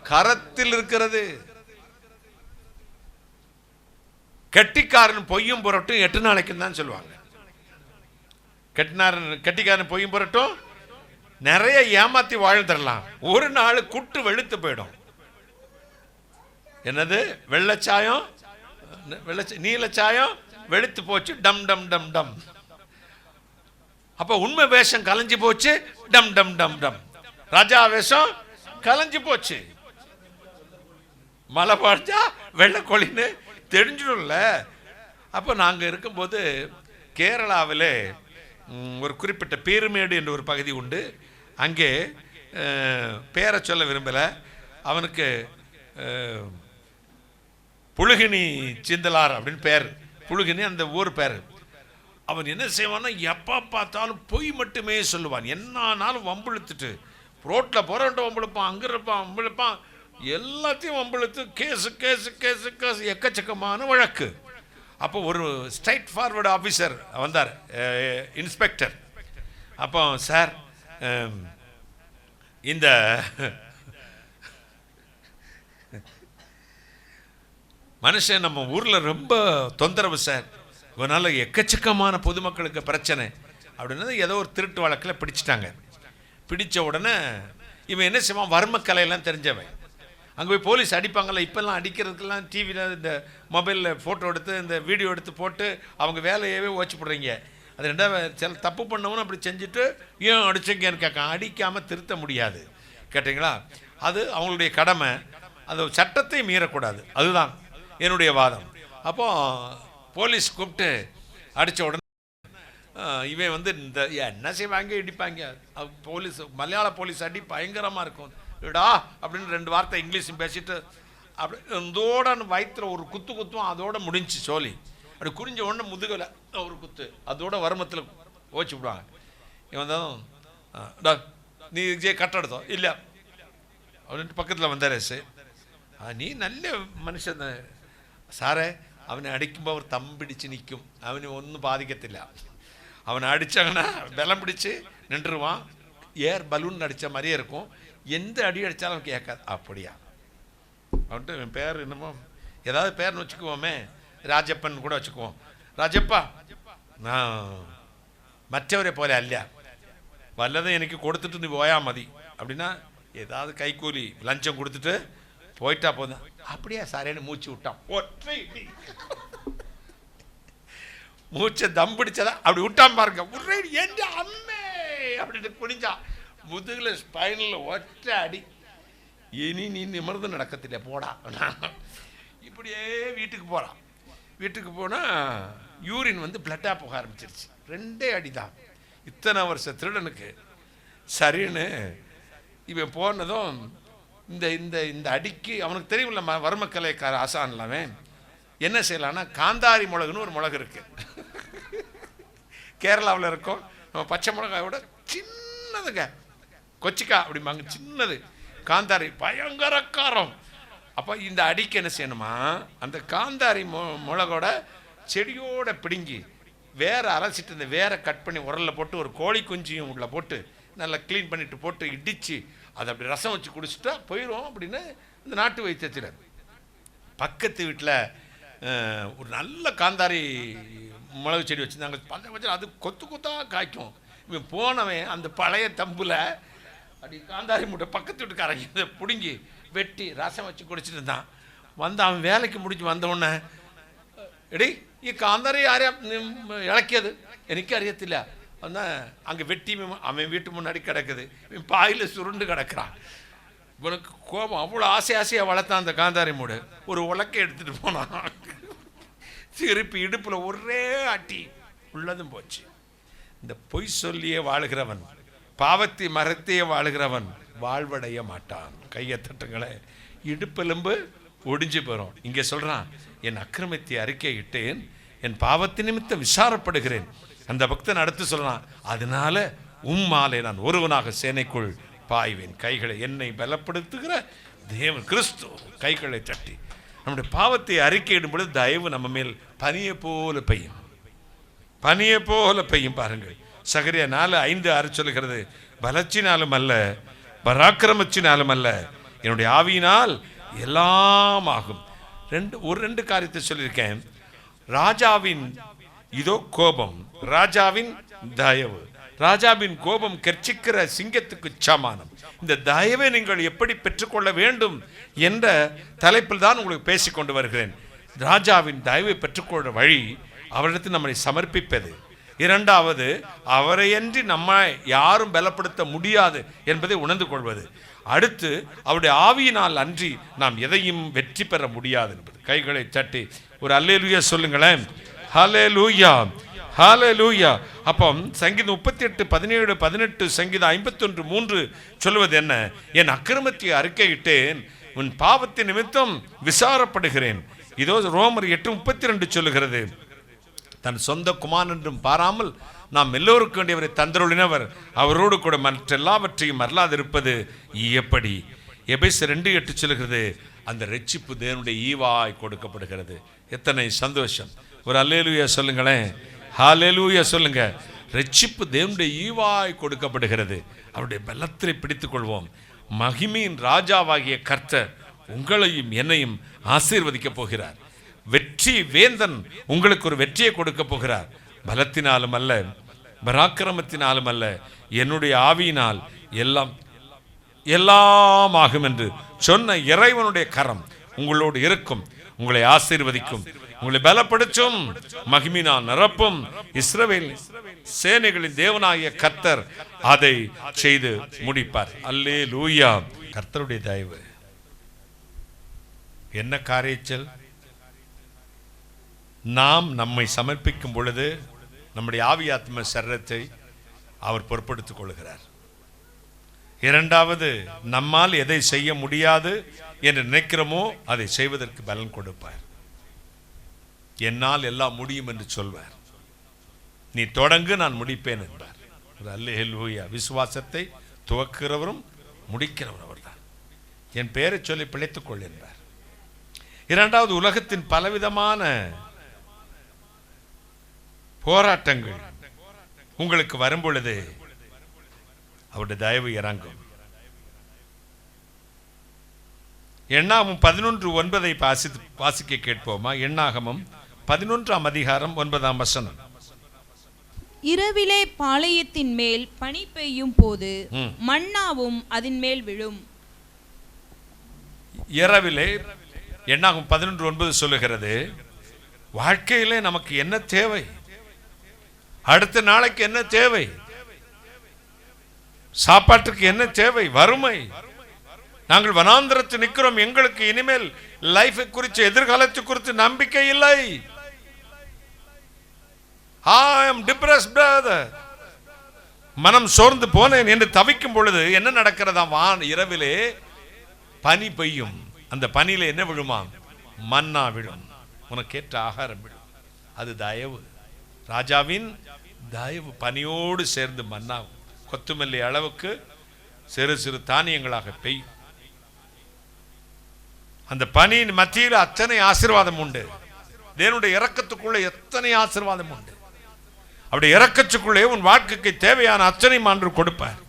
கரத்தில் இருக்கிறது. கெட்டிக்காரன் பொய்யும் புரட்டும் 8 நாளைக்கு தான் சொல்லுவாங்க. கெட்டிக்காரன் பொய்யும் புரட்டும் நிறைய ஏமாத்தி வாழ்ந்துடலாம், ஒரு நாள் குட்டு வெளுத்து போயிடும். என்னது வெள்ளச்சாயம், நீலச்சாயம் வெளுத்து போச்சு, டம் டம் டம் டம். அப்ப உண்மை வேஷம் கலைஞ்சு போச்சு, டம் டம் டம் டம். ராஜா வேஷம் கலைஞ்சு போச்சு. மழை பாய்ச்சா வெள்ளக்கொழின்னு தெரிஞ்சிடும்ல. அப்போ நாங்கள் இருக்கும்போது கேரளாவில் ஒரு குறிப்பிட்ட பீருமேடு என்ற ஒரு பகுதி உண்டு. அங்கே பேரை சொல்ல விரும்பலை, அவனுக்கு புழுகினி சிந்தலார் அப்படின்னு பேர். புழுகினி அந்த ஊர் பேர். அவன் என்ன செய்வான்னா, எப்போ பார்த்தாலும் பொய் மட்டுமே சொல்லுவான். என்னானாலும் வம்பிழுத்துட்டு ரோட்டில் போகிறவன்ட்டு வம்பிழுப்பான், அங்கே இருப்பான் வம்பிழுப்பான், எல்லாத்தையும் வம்பிழுத்து கேஸு கேஸு கேஸு கேஸு, எக்கச்சக்கமான வழக்கு. அப்போ ஒரு ஸ்ட்ரைட் ஃபார்வர்டு ஆஃபீஸர் வந்தார், இன்ஸ்பெக்டர். அப்போ சார், இந்த மனுஷன் நம்ம ஊரில் ரொம்ப தொந்தரவு சார், இதனால் எக்கச்சக்கமான பொதுமக்களுக்கு பிரச்சனை அப்படின்னா ஏதோ ஒரு திருட்டு வழக்கில் பிடிச்சிட்டாங்க. பிடித்த உடனே இவன் என்ன செய்வான், வர்மக்கலையெல்லாம் தெரிஞ்சவன். அங்கே போய் போலீஸ் அடிப்பாங்கள்ல, இப்போல்லாம் அடிக்கிறதுக்கெல்லாம் டிவியில் இந்த மொபைலில் ஃபோட்டோ எடுத்து இந்த வீடியோ எடுத்து போட்டு அவங்க வேலையவே ஓச்சு போடுறீங்க. அது ரெண்டாவது சில தப்பு பண்ணவனும் அப்படி செஞ்சுட்டு ஏன் அடிச்சங்கன்னு கேட்கான். அடிக்காமல் திருத்த முடியாது, கேட்டிங்களா? அது அவங்களுடைய கடமை, அது சட்டத்தை மீறக்கூடாது, அதுதான் என்னுடைய வாதம். அப்போ போலீஸ் கூப்பிட்டு அடித்த உடனே இவன் வந்து இந்த என்ன செய்வாங்க, இடிப்பாங்க. போலீஸ் மலையாள போலீஸ் அடி பயங்கரமாக இருக்கும். இடா அப்படின்னு 2 வார்த்தை இங்கிலீஷும் பேசிட்டு அப்படி இதோட வயிற்றில் ஒரு குத்து குத்தும், அதோட முடிஞ்சு சோலி. அப்படி குறிஞ்ச உடனே முதுகலை ஒரு குத்து, அதோட வருமத்தில் ஓச்சு விடுவாங்க. இவன் தான் நீ கட்டெடுத்தோம் இல்லை அப்படின்ட்டு பக்கத்தில் வந்தார். நீ நல்ல மனுஷன் சாரே. அவனை அடிக்குമ്പോൾ அவர் தம்பிடிச்சு நிற்கும், அவனை ஒன்றும் பாதிக்கத்தில்லை. அவனை அடித்தாங்கன்னா பலம் பிடிச்சு நின்றுவான், ஏர் பலூன் அடித்த மாதிரியே இருக்கும், எந்த அடி அடித்தாலும் அவன் கேட்காது. அப்படியா அவன்ட்டு என் பேர் என்னமோ ஏதாவது பேர்னு வச்சுக்குவோமே, ராஜப்பன் கூட வச்சுக்குவோம். ராஜப்பா, நான் மற்றவரை போல அல்ல, வல்லதை எனக்கு கொடுத்துட்டு நீ போயா மதி அப்படின்னா ஏதாவது கைக்கூலி லஞ்சம் கொடுத்துட்டு போயிட்டா போதும். அப்படியா சாரேன்னு மூச்சு விட்டான். ஒற்றை மூச்சை தம் பிடிச்சதா அப்படி விட்டான் பாருங்க. ஒரே எந்த அம்மே அப்படின்னு குனிஞ்சா, முதுகுல ஸ்பைனில் ஒற்றை அடி. இனி நீ நிமிர்ந்து நடக்கத்தில்லை போடா. இப்படியே வீட்டுக்கு போகிறான். வீட்டுக்கு போனால் யூரின் வந்து பிளட்டாக போக ஆரம்பிச்சிருச்சு. 2 அடி தான். இத்தனை வருஷ திருடனுக்கு சரின்னு இவன் போனதும் இந்த இந்த இந்த அடிக்கு அவனுக்கு தெரியும்ல, வர்மக்கலைக்கார ஆசான்லாமே என்ன செய்யலான்னா, காந்தாரி மிளகுன்னு ஒரு மிளகு இருக்கு, கேரளாவில் இருக்கும். நம்ம பச்சை மிளகாயோட சின்னதுங்க, கொச்சிக்கா அப்படிம்பாங்க, சின்னது. காந்தாரி பயங்கர காரம். அப்போ இந்த அடிக்கு என்ன செய்யணுமா, அந்த காந்தாரி மிளகோட செடியோட பிடுங்கி வேற அரைச்சிட்டு இந்த வேற கட் பண்ணி உரலில் போட்டு ஒரு கோழி குஞ்சியும் உள்ள போட்டு நல்லா க்ளீன் பண்ணிட்டு போட்டு இடித்து அதை அப்படி ரசம் வச்சு குடிச்சிட்டா போயிடும் அப்படின்னு இந்த நாட்டு வைத்தியத்தில். பக்கத்து வீட்டில் ஒரு நல்ல காந்தாரி மிளகு செடி வச்சுருந்தாங்க. பக்கம் வச்சு அது கொத்து கொத்தாக காய்க்கும். இவன் போனவன் அந்த பழைய தம்பில் அப்படி காந்தாரி மூட்டை பக்கத்து வீட்டுக்காரங்க இதை பிடுங்கி வெட்டி ரசம் வச்சு குடிச்சிட்டு இருந்தான். வந்து அவன் வேலைக்கு முடிஞ்சு வந்தவுடனே, எடி ഈ കാന്താരി ആരെയാ ഇളക്കിയത്? എനിക്കറിയത്തില്ല. എന്നാൽ அங்கே வெட்டி அவன் வீட்டு முன்னாடி கிடக்குது, இவன் பாயில் சுருண்டு கிடக்கிறான். இவனுக்கு கோபம், அவ்வளோ ஆசையாக வளர்த்தான் அந்த காந்தாரி மூடு. ஒரு உலக்கை எடுத்துகிட்டு போனான், திருப்பி இடுப்பில் ஒரே அட்டி, உள்ளதும் போச்சு. இந்த பொய் சொல்லியே வாழுகிறவன், பாவத்தை மறைத்தையே வாழுகிறவன் வாழ்வடைய மாட்டான். கையை தட்டுங்களே, இடுப்பெலும்பு ஒடிஞ்சு போகிறோம். இங்கே சொல்கிறான், என் அக்கிரமத்தை அறிக்கையிட்டேன், என் பாவத்தை நிமித்தம் விசாரப்படுகிறேன். அந்த பக்தன் அடுத்து சொல்கிறான், அதனால உம்மாலே நான் ஒருவனாக சேனைக்குள் பாய்வேன். கைகளை என்னை பலப்படுத்துகிற தேவன் கிறிஸ்து கைகளை தட்டி நம்முடைய பாவத்தை அறிக்கையிடும் பொழுது தயவு நம்ம மேல் பனியை போல பெய்யும். பனியை போல பெய்யும். பாருங்கள், சகரியா 4:5-6 சொல்லுகிறது, பலத்தினாலும் அல்ல, பராக்கிரமத்தினாலும் அல்ல, என்னுடைய ஆவியினால் எல்லாம் ஆகும். ரெண்டு காரியத்தை சொல்லியிருக்கேன். ராஜாவின் இதோ கோபம், ராஜாவின் தயவு. ராஜாவின் கோபம் கர்ச்சிக்கிற சிங்கத்துக்கு சமானம். இந்த தயவை நீங்கள் எப்படி பெற்றுக்கொள்ள வேண்டும் என்ற தலைப்பில் தான் உங்களுக்கு பேசிக்கொண்டு வருகிறேன். ராஜாவின் தயவை பெற்றுக்கொள்ள வழி அவரிடத்தில் நம்மை சமர்ப்பிப்பது. இரண்டாவது, அவரையன்றி நம்ம யாரும் பலப்படுத்த முடியாது என்பதை உணர்ந்து கொள்வது. அடுத்து, அவருடைய ஆவியினால் அன்றி நாம் எதையும் வெற்றி பெற முடியாது என்பது. கைகளை தட்டி ஒரு அல்லேலூயா சொல்லுங்களேன். ஹல்லேலூயா, ஹல்லேலூயா. அப்போ சங்கீதம் 38:17-18, சங்கீதம் 51:3 சொல்வது என்ன? என் அக்கிரமத்தை அறிக்கையிட்டேன், உன் பாவத்தின் நிமித்தம் விசாரப்படுகிறேன். இதோ ரோமர் 8:32 சொல்லுகிறது, தன் சொந்த குமாரன் என்றும் பாராமல் நாம் எல்லோருக்கும் வேண்டியவரை தந்தருளினவர், அவரோடு கூட மற்றெல்லாவற்றையும் அருளாதிருப்பது எப்படி? எபேசியர் 2:8 சொல்லுகிறது, அந்த ரட்சிப்பு தேவனுடைய ஈவாய் கொடுக்கப்படுகிறது. எத்தனை சந்தோஷம்! ஒரு அல்லேலூயா சொல்லுங்களேன், ஹல்லேலூயா சொல்லுங்க. ரட்சிப்பு தேவனுடைய ஈவாய் கொடுக்கப்படுகிறது. அவருடைய பலத்தை பிடித்துக் கொள்வோம். மகிமையின் ராஜாவாகிய கர்த்தர் உங்களையும் என்னையும் ஆசீர்வதிக்க போகிறார். வெற்றி வேந்தன் உங்களுக்கு ஒரு வெற்றியை கொடுக்க போகிறார். பலத்தினாலும் அல்ல, பராக்கிரமத்தினாலும் அல்ல, என்னுடைய ஆவியினால் எல்லாம் எல்லாம் ஆகும் என்று சொன்ன இறைவனுடைய கரம் உங்களோடு இருக்கும், உங்களை ஆசீர்வதிக்கும், உங்களை பலப்படுத்தும், மகிமையினால் நிரப்பும். இஸ்ரவேல் சேனைகளின் தேவனாகிய கர்த்தர் அதை செய்து முடிப்பார். அல்லேலூயா. கர்த்தருடைய தயவு என்ன காரியச்சல்! நாம் நம்மை சமர்ப்பிக்கும் பொழுது நம்முடைய ஆவியாத்ம சரீரத்தை அவர் பொறுப்படுத்திக் கொள்கிறார். இரண்டாவது, நம்மால் எதை செய்ய முடியாது என்று நினைக்கிறோமோ அதை செய்வதற்கு பலன் கொடுப்பார். என்னால் எல்லாம் முடியும் என்று சொல்வார். நீ தொடங்கு, நான் முடிப்பேன் என்பார். அல்லேலூயா. விசுவாசத்தை துவக்கிறவரும் முடிக்கிறவர் அவர்தான். என் பெயரை சொல்லி பிழைத்துக் கொள் என்பார். இரண்டாவது, உலகத்தின் பலவிதமான போராட்டங்கள் உங்களுக்கு வரும் பொழுது அவருடைய தயவு இறங்கும். எண்ணாகமம் 11:9 வாசிக்க கேட்போமா? எண்ணாகமம் 11:9. இரவிலே பாளையத்தின் மேல் பனி பெய்யும் போது மன்னாவும் அதன் மேல் விழும். இரவிலே எண்ணாகமம் 11:9 சொல்லுகிறது, வாழ்க்கையிலே நமக்கு என்ன தேவை, அடுத்த நாளைக்கு என்ன தேவை, சாப்பாட்டுக்கு என்ன தேவை, வறுமை. நாங்கள் வனாந்திரத்தில் நிற்கிறோம், எங்களுக்கு இனிமேல் லைஃப் குறித்து, எதிர்காலத்தை குறித்து நம்பிக்கை இல்லை. I am depressed brother. மனம் சோர்ந்து போனேன் என்று தவிக்கும் பொழுது என்ன நடக்கிறதா? இரவிலே பனி பெய்யும். அந்த பனியில என்ன விழுமா? மன்னா விழும், உனக்கேற்ற ஆகாரம் விழும். அது தயவு, ராஜாவின் தயவு. பனியோடு சேர்ந்து மன்னா கொத்துமல்லி அளவுக்கு சிறு சிறு தானியங்களாக பெய்யும். அந்த பனியின் மத்தியில் அத்தனை ஆசீர்வாதம் உண்டு. தேவனுடைய இரக்கத்துக்குள்ளே எத்தனை ஆசீர்வாதம் உண்டு. அவருடைய இரக்கத்துக்குள்ளே உன் வாழ்க்கைக்கு தேவையான அத்தனை மான்று கொடுப்பார்.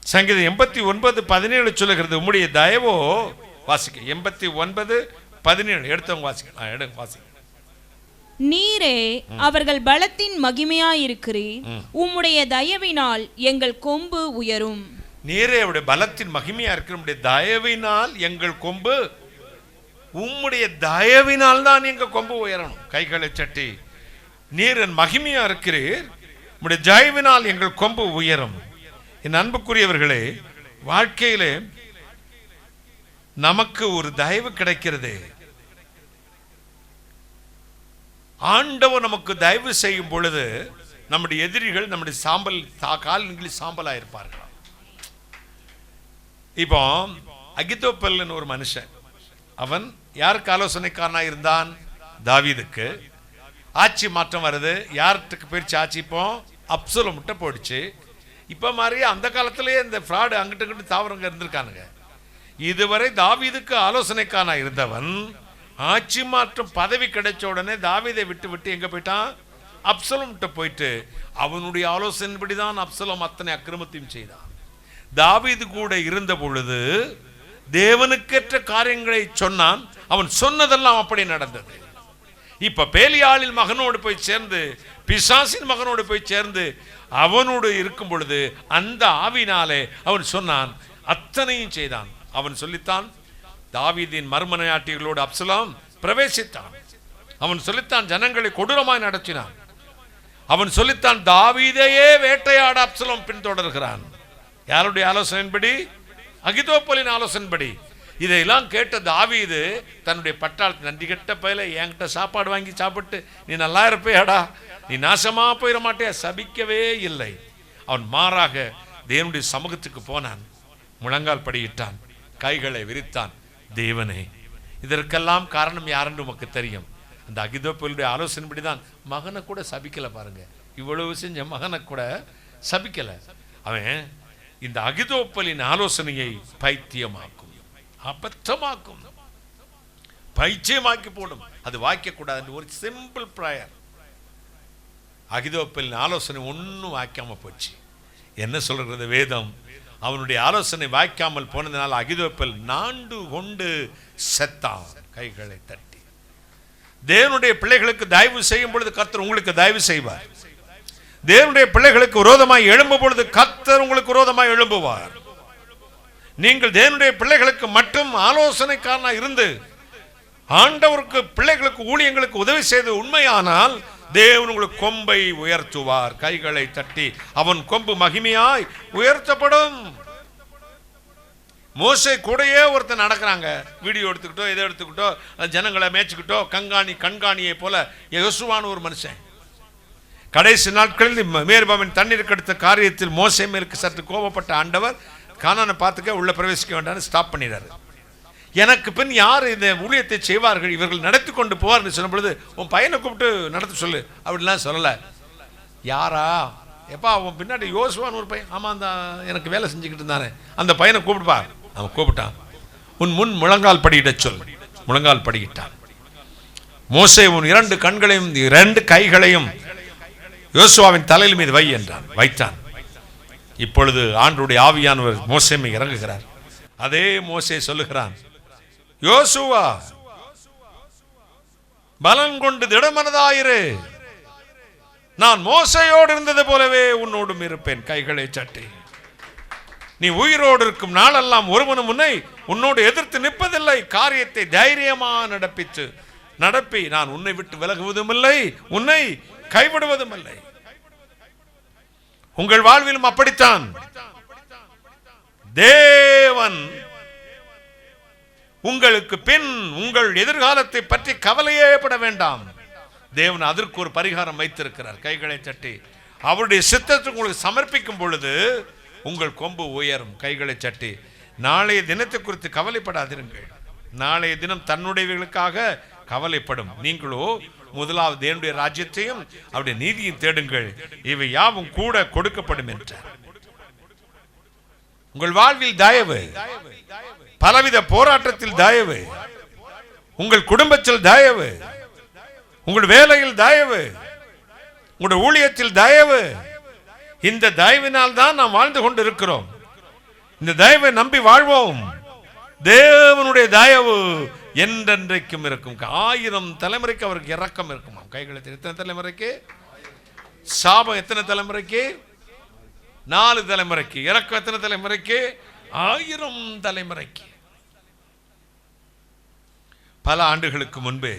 சங்கீதம் 89:17 சொல்லுகிறது, உம்முடைய தயவோ, வாசிக்க 89:17 எடுத்தவங்க வாசிக்க. நீரே அவர்கள் பலத்தின் மகிமையாயிருக்கிறீர், உம்முடைய தயவினால் எங்கள் கொம்பு உயரும். நீரே அவருடைய பலத்தின் மகிமையா இருக்கிற, உம்முடைய தயவினால் எங்கள் கொம்பு, உம்முடைய தயவினால் தான் எங்க கொம்பு உயரணும். கைகளை சட்டி, நீர் என் மகிமையா இருக்கிறீர், உம்முடைய தயவினால் எங்கள் கொம்பு உயரும். என் அன்புக்குரியவர்களே, வாழ்க்கையிலே நமக்கு ஒரு தயவு கிடைக்கிறது. ஆண்டவர் நமக்கு தயவு செய்யும் பொழுது நம்முடைய எதிரிகள் நம்முடைய கால்களில் சாம்பலா இருப்பார்கள். இப்போ அகித்தோப்பெல்னு ஒரு மனுஷன், அவன் யாருக்கு ஆலோசனைக்காரனா இருந்தான்? தாவீதுக்கு. ஆட்சி மாற்றம் வருது. யார்கிட்ட போயிடுச்சு ஆட்சி? இப்போ அப்சலோம் கிட்ட போயிடுச்சு. இப்ப மாதிரி அந்த காலத்திலேயே இந்த ஃப்ராடு அங்கிட்ட இங்கிட்டு தாவரங்க இருந்திருக்கானுங்க. இதுவரை தாவீதுக்கு ஆலோசனைக்காரனா இருந்தவன் ஆட்சி மாற்றம் பதவி கிடைச்ச உடனே தாவீதை விட்டு விட்டு எங்க போயிட்டான்? அப்சலோம்கிட்ட போயிட்டு அவனுடைய ஆலோசனைப்படிதான் அப்சலோம் அத்தனை அக்கிரமத்தையும் செய்தான். தாவீது கூட இருந்த பொழுது தேவனுக்கேற்ற காரியங்களை சொன்னான். அவன் சொன்னதெல்லாம் அப்படி நடந்தது. இப்ப பேலியாளின் மகனோடு போய் சேர்ந்து, பிசாசின் மகனோடு போய் சேர்ந்து அவனோடு இருக்கும் பொழுது அந்த ஆவினாலே அவன் சொன்னான், அத்தனையும் செய்தான். அவன் சொல்லித்தான், தாவீதின் மர்மனையாட்டிகளோடு அப்சலோம் பிரவேசித்தான். அவன் சொல்லித்தான், ஜனங்களை கொடூரமாய் நடத்தினான். அவன் சொல்லித்தான், தாவீதையே வேட்டையாட அப்சலோம் பின்தொடர்கிறான். யாருடைய ஆலோசனையின்படி? அகிதோப்பலின் ஆலோசனைப்படி. இதையெல்லாம் கேட்ட தாவீது தன்னுடைய பட்டாளத்தை, நன்றி கெட்ட பயல, என்கிட்ட சாப்பாடு வாங்கி சாப்பிட்டு நீ நல்லா இருப்பேடா, நீ நாசமா போயிட மாட்டே, சபிக்கவே இல்லை. அவன் மாறாக தேவனுடைய சமூகத்துக்கு போனான், முழங்கால் படியிட்டான், கைகளை விரித்தான். தேவனே, இதற்கெல்லாம் காரணம் யாருன்னு உமக்கு தெரியும். அந்த அகிதோப்பலுடைய ஆலோசனைப்படி தான் மகனை கூட சபிக்கலை. பாருங்க, இவ்வளவு செஞ்ச மகனை கூட சபிக்கலை. அவன் இந்த அகிதோப்பலின் ஆலோசனையை பைத்தியமாக்கும், அபத்தமாக்கும், பைத்தியமாக்கி போடும். அது வாய்க்கக்கூடாது. ஒரு சிம்பிள் ப்ரேயர். அகிதோப்பலின் ஆலோசனை ஒன்றும் வாய்க்காம போச்சு. என்ன சொல்றது வேதம்? அவனுடைய ஆலோசனை வாய்க்காமல் போனதுனால அகிதோப்பல் நாண்டு கொண்டு செத்தான், கைகளை தட்டி. தேவனுடைய பிள்ளைகளுக்கு தயவு செய்யும் பொழுது கர்த்தர் உங்களுக்கு தயவு செய்வார். தேவனுடைய பிள்ளைகளுக்கு விரோதமாய் எழும்பும் பொழுது கர்த்தர் உங்களுக்கு விரோதமாய் எழும்புவார். நீங்கள் தேவனுடைய பிள்ளைகளுக்கு மட்டும் ஆலோசனைக்காரனா இருந்து ஆண்டவருக்கு பிள்ளைகளுக்கு ஊழியங்களுக்கு உதவி செய்து உண்மையானால் தேவன் உங்களுக்கு கொம்பை உயர்த்துவார். கைகளை தட்டி அவன் கொம்பு மகிமையாய் உயர்த்தப்படும். மோசே கூடயே ஒருத்தர் நடக்கிறாங்க, வீடியோ எடுத்துக்கிட்டோ எதை எடுத்துக்கிட்டோ ஜனங்களை மேய்ச்சிக்கிட்டோ கண்காணியை போல யோசுவான ஒரு மனுஷன். கடைசி நாட்களில் மேர்பாவின் தண்ணீருக்கு அடுத்த காரியத்தில் மோசே மேலுக்கு சற்று கோபப்பட்ட ஆண்டவர் கானானை பார்த்துக்க உள்ள பிரவேசிக்க வேண்டாம்னு ஸ்டாப் பண்ணிடுறாரு. எனக்கு பின் யார் இந்த ஊழியத்தை செய்வார்கள், இவர்கள் நடத்தி கொண்டு போவார்னு சொல்லும் பொழுது உன் பையனை கூப்பிட்டு நடத்த சொல்லு அப்படிலாம் சொல்லலை. யாரா எப்பா அவன் பின்னாடி யோசுவான்னு ஒரு பையன், ஆமாம் அந்த எனக்கு வேலை செஞ்சுக்கிட்டு இருந்தானே அந்த பையனை கூப்பிடுப்பா. அவன் கூப்பிட்டான். உன் முன் முழங்கால் படியிட சொல். முழங்கால் படியிட்டான். மோசே உன் 2 கண்களையும் 2 கைகளையும் யோசுவாவின் தலையில் மீது வை என்றான். வைத்தான். இப்பொழுது ஆண்டவருடைய ஆவியானவர் மோசே மேல் இறங்குகிறார். அதே மோசே சொல்லுகிறான், யோசுவா பலன் கொண்டு திடமனதாயிரு, நான் மோசையோடு இருந்தது போலவே உன்னோடும் இருப்பேன். கைகளை சட்டி. நீ உயிரோடு இருக்கும் நாளெல்லாம் ஒருவனும் உன்னோடு எதிர்த்து நிற்பதில்லை. காரியத்தை தைரியமா நடப்பி நான் உன்னை விட்டு விலகுவதும் இல்லை, உன்னை கைவிடுவதும் இல்லை. உங்கள் வாழ்விலும் அப்படித்தான். தேவன் உங்களுக்கு பின் உங்கள் எதிர்காலத்தை பற்றி கவலையே பட வேண்டாம். தேவன் அதற்கு ஒரு பரிகாரம் வைத்திருக்கிறார். கைகளை தட்டி அவருடைய சித்தத்தை உங்களுக்கு சமர்ப்பிக்கும் பொழுது உங்கள் கொம்பு உயரும். கைகளை சட்டி நாளைய தினத்தை குறித்து கவலைப்படாதிருங்கள். நாளைய தினம் தன்னுடையவர்களுக்காக கவலைப்படும். நீங்களோ முதலாவது தேவனுடைய ராஜ்யத்தையும் அவருடைய நீதியும் தேடுங்கள், இவை யாவும் கூட கொடுக்கப்படும் என்றார். உங்கள் வாழ்வில் தயவு, பலவித போராட்டத்தில் தயவு, உங்கள் குடும்பத்தில் தயவு, உங்கள் வேலையில் தயவு, உங்களுடைய ஊழியத்தில் தயவு. இந்த தயவினால் தான் நாம் வாழ்ந்து கொண்டு இருக்கிறோம். இந்த தயவை நம்பி வாழ்வோம். தேவனுடைய தயவு என்றென்றைக்கும் இருக்கும். 1000 தலைமுறைக்கு அவருக்கு இரக்கம் இருக்குமா? கைகளை எத்தனை தலைமுறைக்கு? சாபம் எத்தனை தலைமுறைக்கு? 4 தலைமுறைக்கு. இரக்கம் எத்தனை தலைமுறைக்கு? 1000 தலைமுறைக்கு. பல ஆண்டுகளுக்கு முன்பு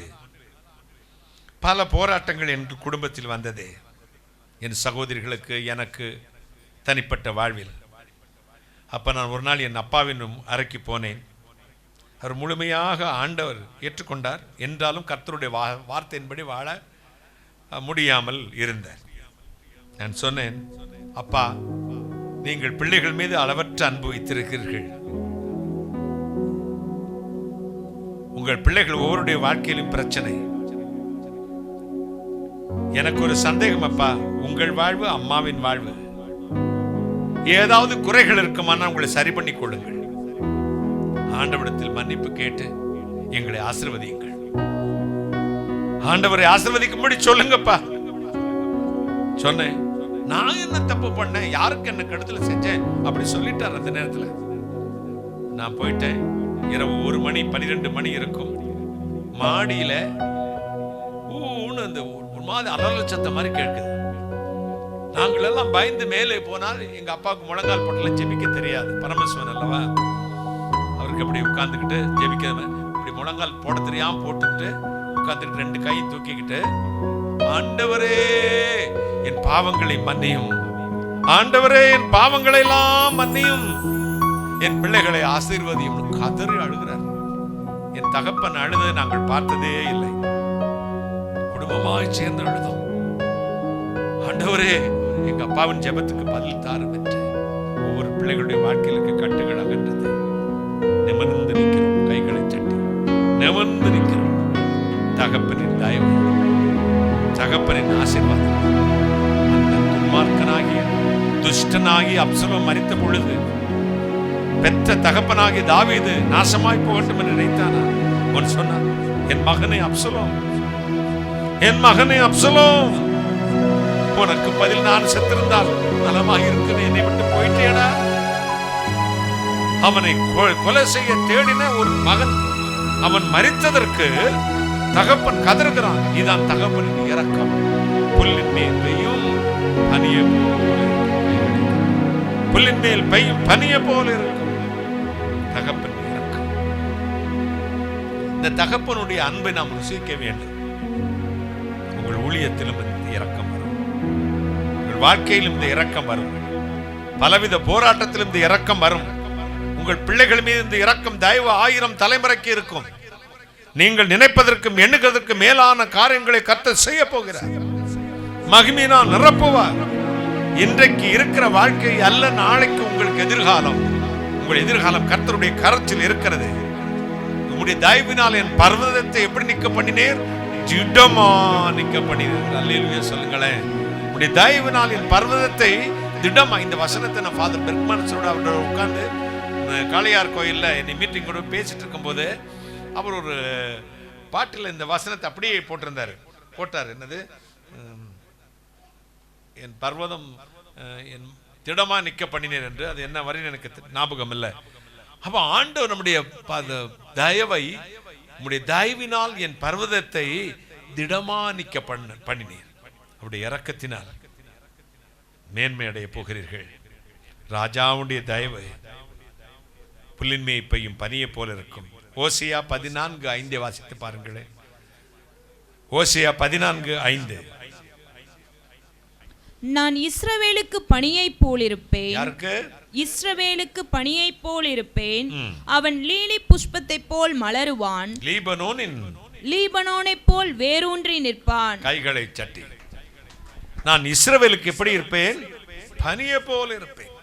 பல போராட்டங்கள் என் குடும்பத்தில் வந்தது. என் சகோதரிகளுக்கு, எனக்கு தனிப்பட்ட வாழ்வில். அப்போ நான் ஒரு நாள் என் அப்பாவின் அறைக்கு போனேன். அவர் முழுமையாக ஆண்டவர் ஏற்றுக்கொண்டார். என்றாலும் கர்த்தருடைய வார்த்தையின்படி வாழ முடியாமல் இருந்தார். நான் சொன்னேன், அப்பா, நீங்கள் பிள்ளைகள் மீது அளவற்ற அன்பு வைத்திருக்கிறீர்கள். உங்கள் பிள்ளைகள் ஒவ்வொருடைய வாழ்க்கையிலும் பிரச்சனை. எனக்கு ஒரு சந்தேகம் அப்பா, உங்கள் வாழ்வு அம்மாவின் வாழ்வு, ஏதாவது குறைகள் இருக்குமானா உங்களை சரி பண்ணி கொள்ளுங்கள். ஆண்டவரிடத்தில் மன்னிப்பு கேட்டு எங்களை ஆசீர்வதியுங்கள். ஆண்டவரை ஆசீர்வதிக்கும்படி சொல்லுங்கப்பா. சொன்னேன், நான் என்ன தப்பு பண்ணேன், யாருக்கு என்ன கெடுதல் செஞ்சேன் அப்படி சொல்லிட்டார். அந்த நேரத்துல நான் போயிட்டேன். இரவு 1 மணி 12 மணி இருக்கும். மாடியில ஊன்னு அந்த ஒரு மாதிரி அலறல் சத்தம் மாதிரி கேட்குது. நாங்கள் எல்லாம் பயந்து மேலே போனால் எங்க அப்பாவுக்கு முழங்கால் போட்டல ஜெபிக்க தெரியாது, பரமேஸ்வரன் அல்லவா. அவருக்கு அப்படி உட்கார்ந்துக்கிட்டு ஜெபிக்க இப்படி முழங்கால் போட தெரியாம போட்டுக்கிட்டு உட்கார்ந்துட்டு 2 கையை தூக்கிக்கிட்டு, ஆண்டவரே என் பாவங்களை மன்னியும், ஆண்டவரே என் பாவங்களை எல்லாம் மன்னியும், என் பிள்ளைகளை ஆசீர்வதியும் கதறி அழுகிறார். என் தகப்பன் அழுத நாங்கள் பார்த்ததே இல்லை. குடும்பமாய் சேர்ந்து அழுதோம். ஆண்டவரே எங்க அப்பாவின் ஜெபத்துக்கு பதில் தாரும் என்று. ஒவ்வொரு பிள்ளைகளுடைய வாழ்க்கையிலுக்கு கட்டுகள் அகன்றது. நிமிர்ந்து நிற்கிறோம், கைகளை தட்டி நிமிர்ந்து நிற்கிறோம். தகப்பனின் தயவு, தகப்பனின் ஆசீர்வாதம். அந்த துன்மார்க்கனாகிய துஷ்டனாகி அப்சலோம் மரித்த பொழுது பெற்ற தகப்பனாகிய தாவீது நாசமாய் போகட்டும் என்று நினைத்தானா? அவன் சொன்னான், என் மகனே அப்சலோம், என் மகனே அப்சலோம், உனக்கு பதில் நான் செத்திருந்தால் நலமாக இருக்கிறேன், என்னை விட்டு போயிட்டேடா. அவனை கொலை செய்ய தேடின ஒரு மகன், அவன் மரித்ததற்கு தகப்பன் கதறுகிறான். இதான் தகப்பனின் இரக்கம். புல்லின் மேல் பெய்யும் பனியை போல, புல்லின் மேல் பெய்யும் பனியை போல இருக்கும் தகப்பன் இரக்கம். இந்த தகப்பனுடைய அன்பை நாம் ருசிக்க வேண்டும். உங்கள் ஊழியத்திலும் இந்த இரக்கம் வரும், உங்கள் வாழ்க்கையிலும் இந்த இரக்கம் வரும், பலவித போராட்டத்திலும் இந்த இரக்கம் வரும். உங்கள் பிள்ளைகள் மீது இந்த இரக்கம் தயவு 1000 தலைமுறைக்கு இருக்கும். நீங்கள் நினைப்பதற்கும் எண்ணுகிறதற்கும் மேலான காரியங்களை கர்த்தர் செய்ய போகிறார். மகிமையினால் நிரப்புவார். இன்றைக்கு இருக்கிற வாழ்க்கை அல்ல நாளைக்கு உங்களுக்கு எதிர்காலம். உங்கள் எதிர்காலம் கர்த்தருடைய கரத்தில் இருக்கிறது. உங்களுடைய தயவினால் என் பர்வதத்தை எப்படி நிற்க பண்ணினேர்? திடமா நிற்க பண்ணினேர். அல்லேலூயா சொல்லுங்களேன். உங்களுடைய தயவினால் என் பர்வதத்தை திடமா. இந்த வசனத்தை நான் ஃபாதர் பெர்க்மன்ஸோட அவரோட உட்கார்ந்து காளையார் கோயில்ல என்னை மீட்டிங் கூட பேசிட்டு இருக்கும்போது அவர் ஒரு பாட்டில் இந்த வசனத்தை அப்படியே போட்டார். என்னது? என் பர்வதம் என் திடமா நிற்க பண்ணினேன் என்று. அது என்ன வரைன்னு எனக்கு ஞாபகம் இல்லை. அப்ப ஆண்டவர் நம்முடைய தயவை, நம்முடைய தயவினால் என் பர்வதத்தை திடமா நிற்க பண்ணினேன். அவருடைய இரக்கத்தினால் மேன்மை அடைய போகிறீர்கள். ராஜாவுடைய தயவு புல்லின் மேல் பெய்யும் பனியை போல இருக்கும். ஓசியா 14:5 வாசித்து பாருங்களேன். ஓசியா 14:5. நான் இஸ்ரவேலுக்கு பனியைப் போல் இருப்பேன். யாருக்கு? இஸ்ரவேலுக்கு பனியைப் போல் இருப்பேன். அவன் லீலி புஷ்பத்தைப் போல் மலருவான். லீபனோனைப் போல் வேரூன்றி நிற்பான். கைகளை சட்டி. நான் இஸ்ரவேலுக்கு எப்படி இருப்பேன்? பனியை போல இருப்பேன்.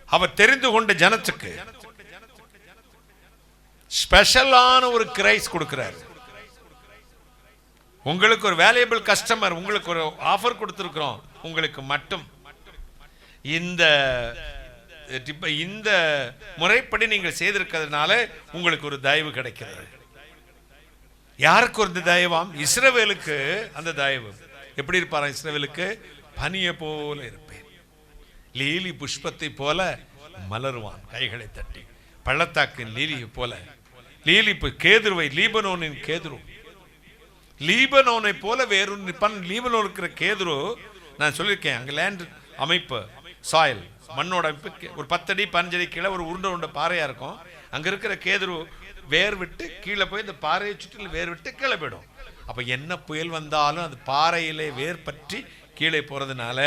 அவர் தெரிந்து கொண்ட ஜனத்துக்கு ஸ்பெஷலான ஒரு கிரைஸ் கொடுக்கிறார். உங்களுக்கு ஒரு வேல்யூபிள் கஸ்டமர், உங்களுக்கு ஒரு ஆஃபர் கொடுத்திருக்கிறோம். உங்களுக்கு மட்டும் இந்த முறைப்படி நீங்கள் செய்திருக்கிறதுனால உங்களுக்கு ஒரு தயவு கிடைக்கிறது. யாருக்கு ஒரு தயவாம்? இஸ்ரவேலுக்கு அந்த தயவு. எப்படி இருப்பாராம் இஸ்ரவேலுக்கு? பனியை போல இருப்பேன், லீலி புஷ்பத்தை போல மலருவான். கைகளை தட்டி. பள்ளத்தாக்கின் லீலியை போல, லீலி கேதுருவை, லீபனோனின் கேதுரு, லீபனோனை போல வேறு லீபனோன் இருக்கிற கேதுரு. நான் சொல்லியிருக்கேன், அங்கே லேண்ட் அமைப்பு, சாயில் மண்ணோட அமைப்பு ஒரு 10 அடி 15 அடி கீழே ஒரு உருண்டை பாறையா இருக்கும். அங்க இருக்கிற கேதுரு வேர் விட்டு கீழே போய் இந்த பாறையை சுற்றிலும் வேர் விட்டு கீழே போயிடும். அப்ப என்ன புயல் வந்தாலும் அது பாறையிலே வேர் பற்றி கீழே போறதுனால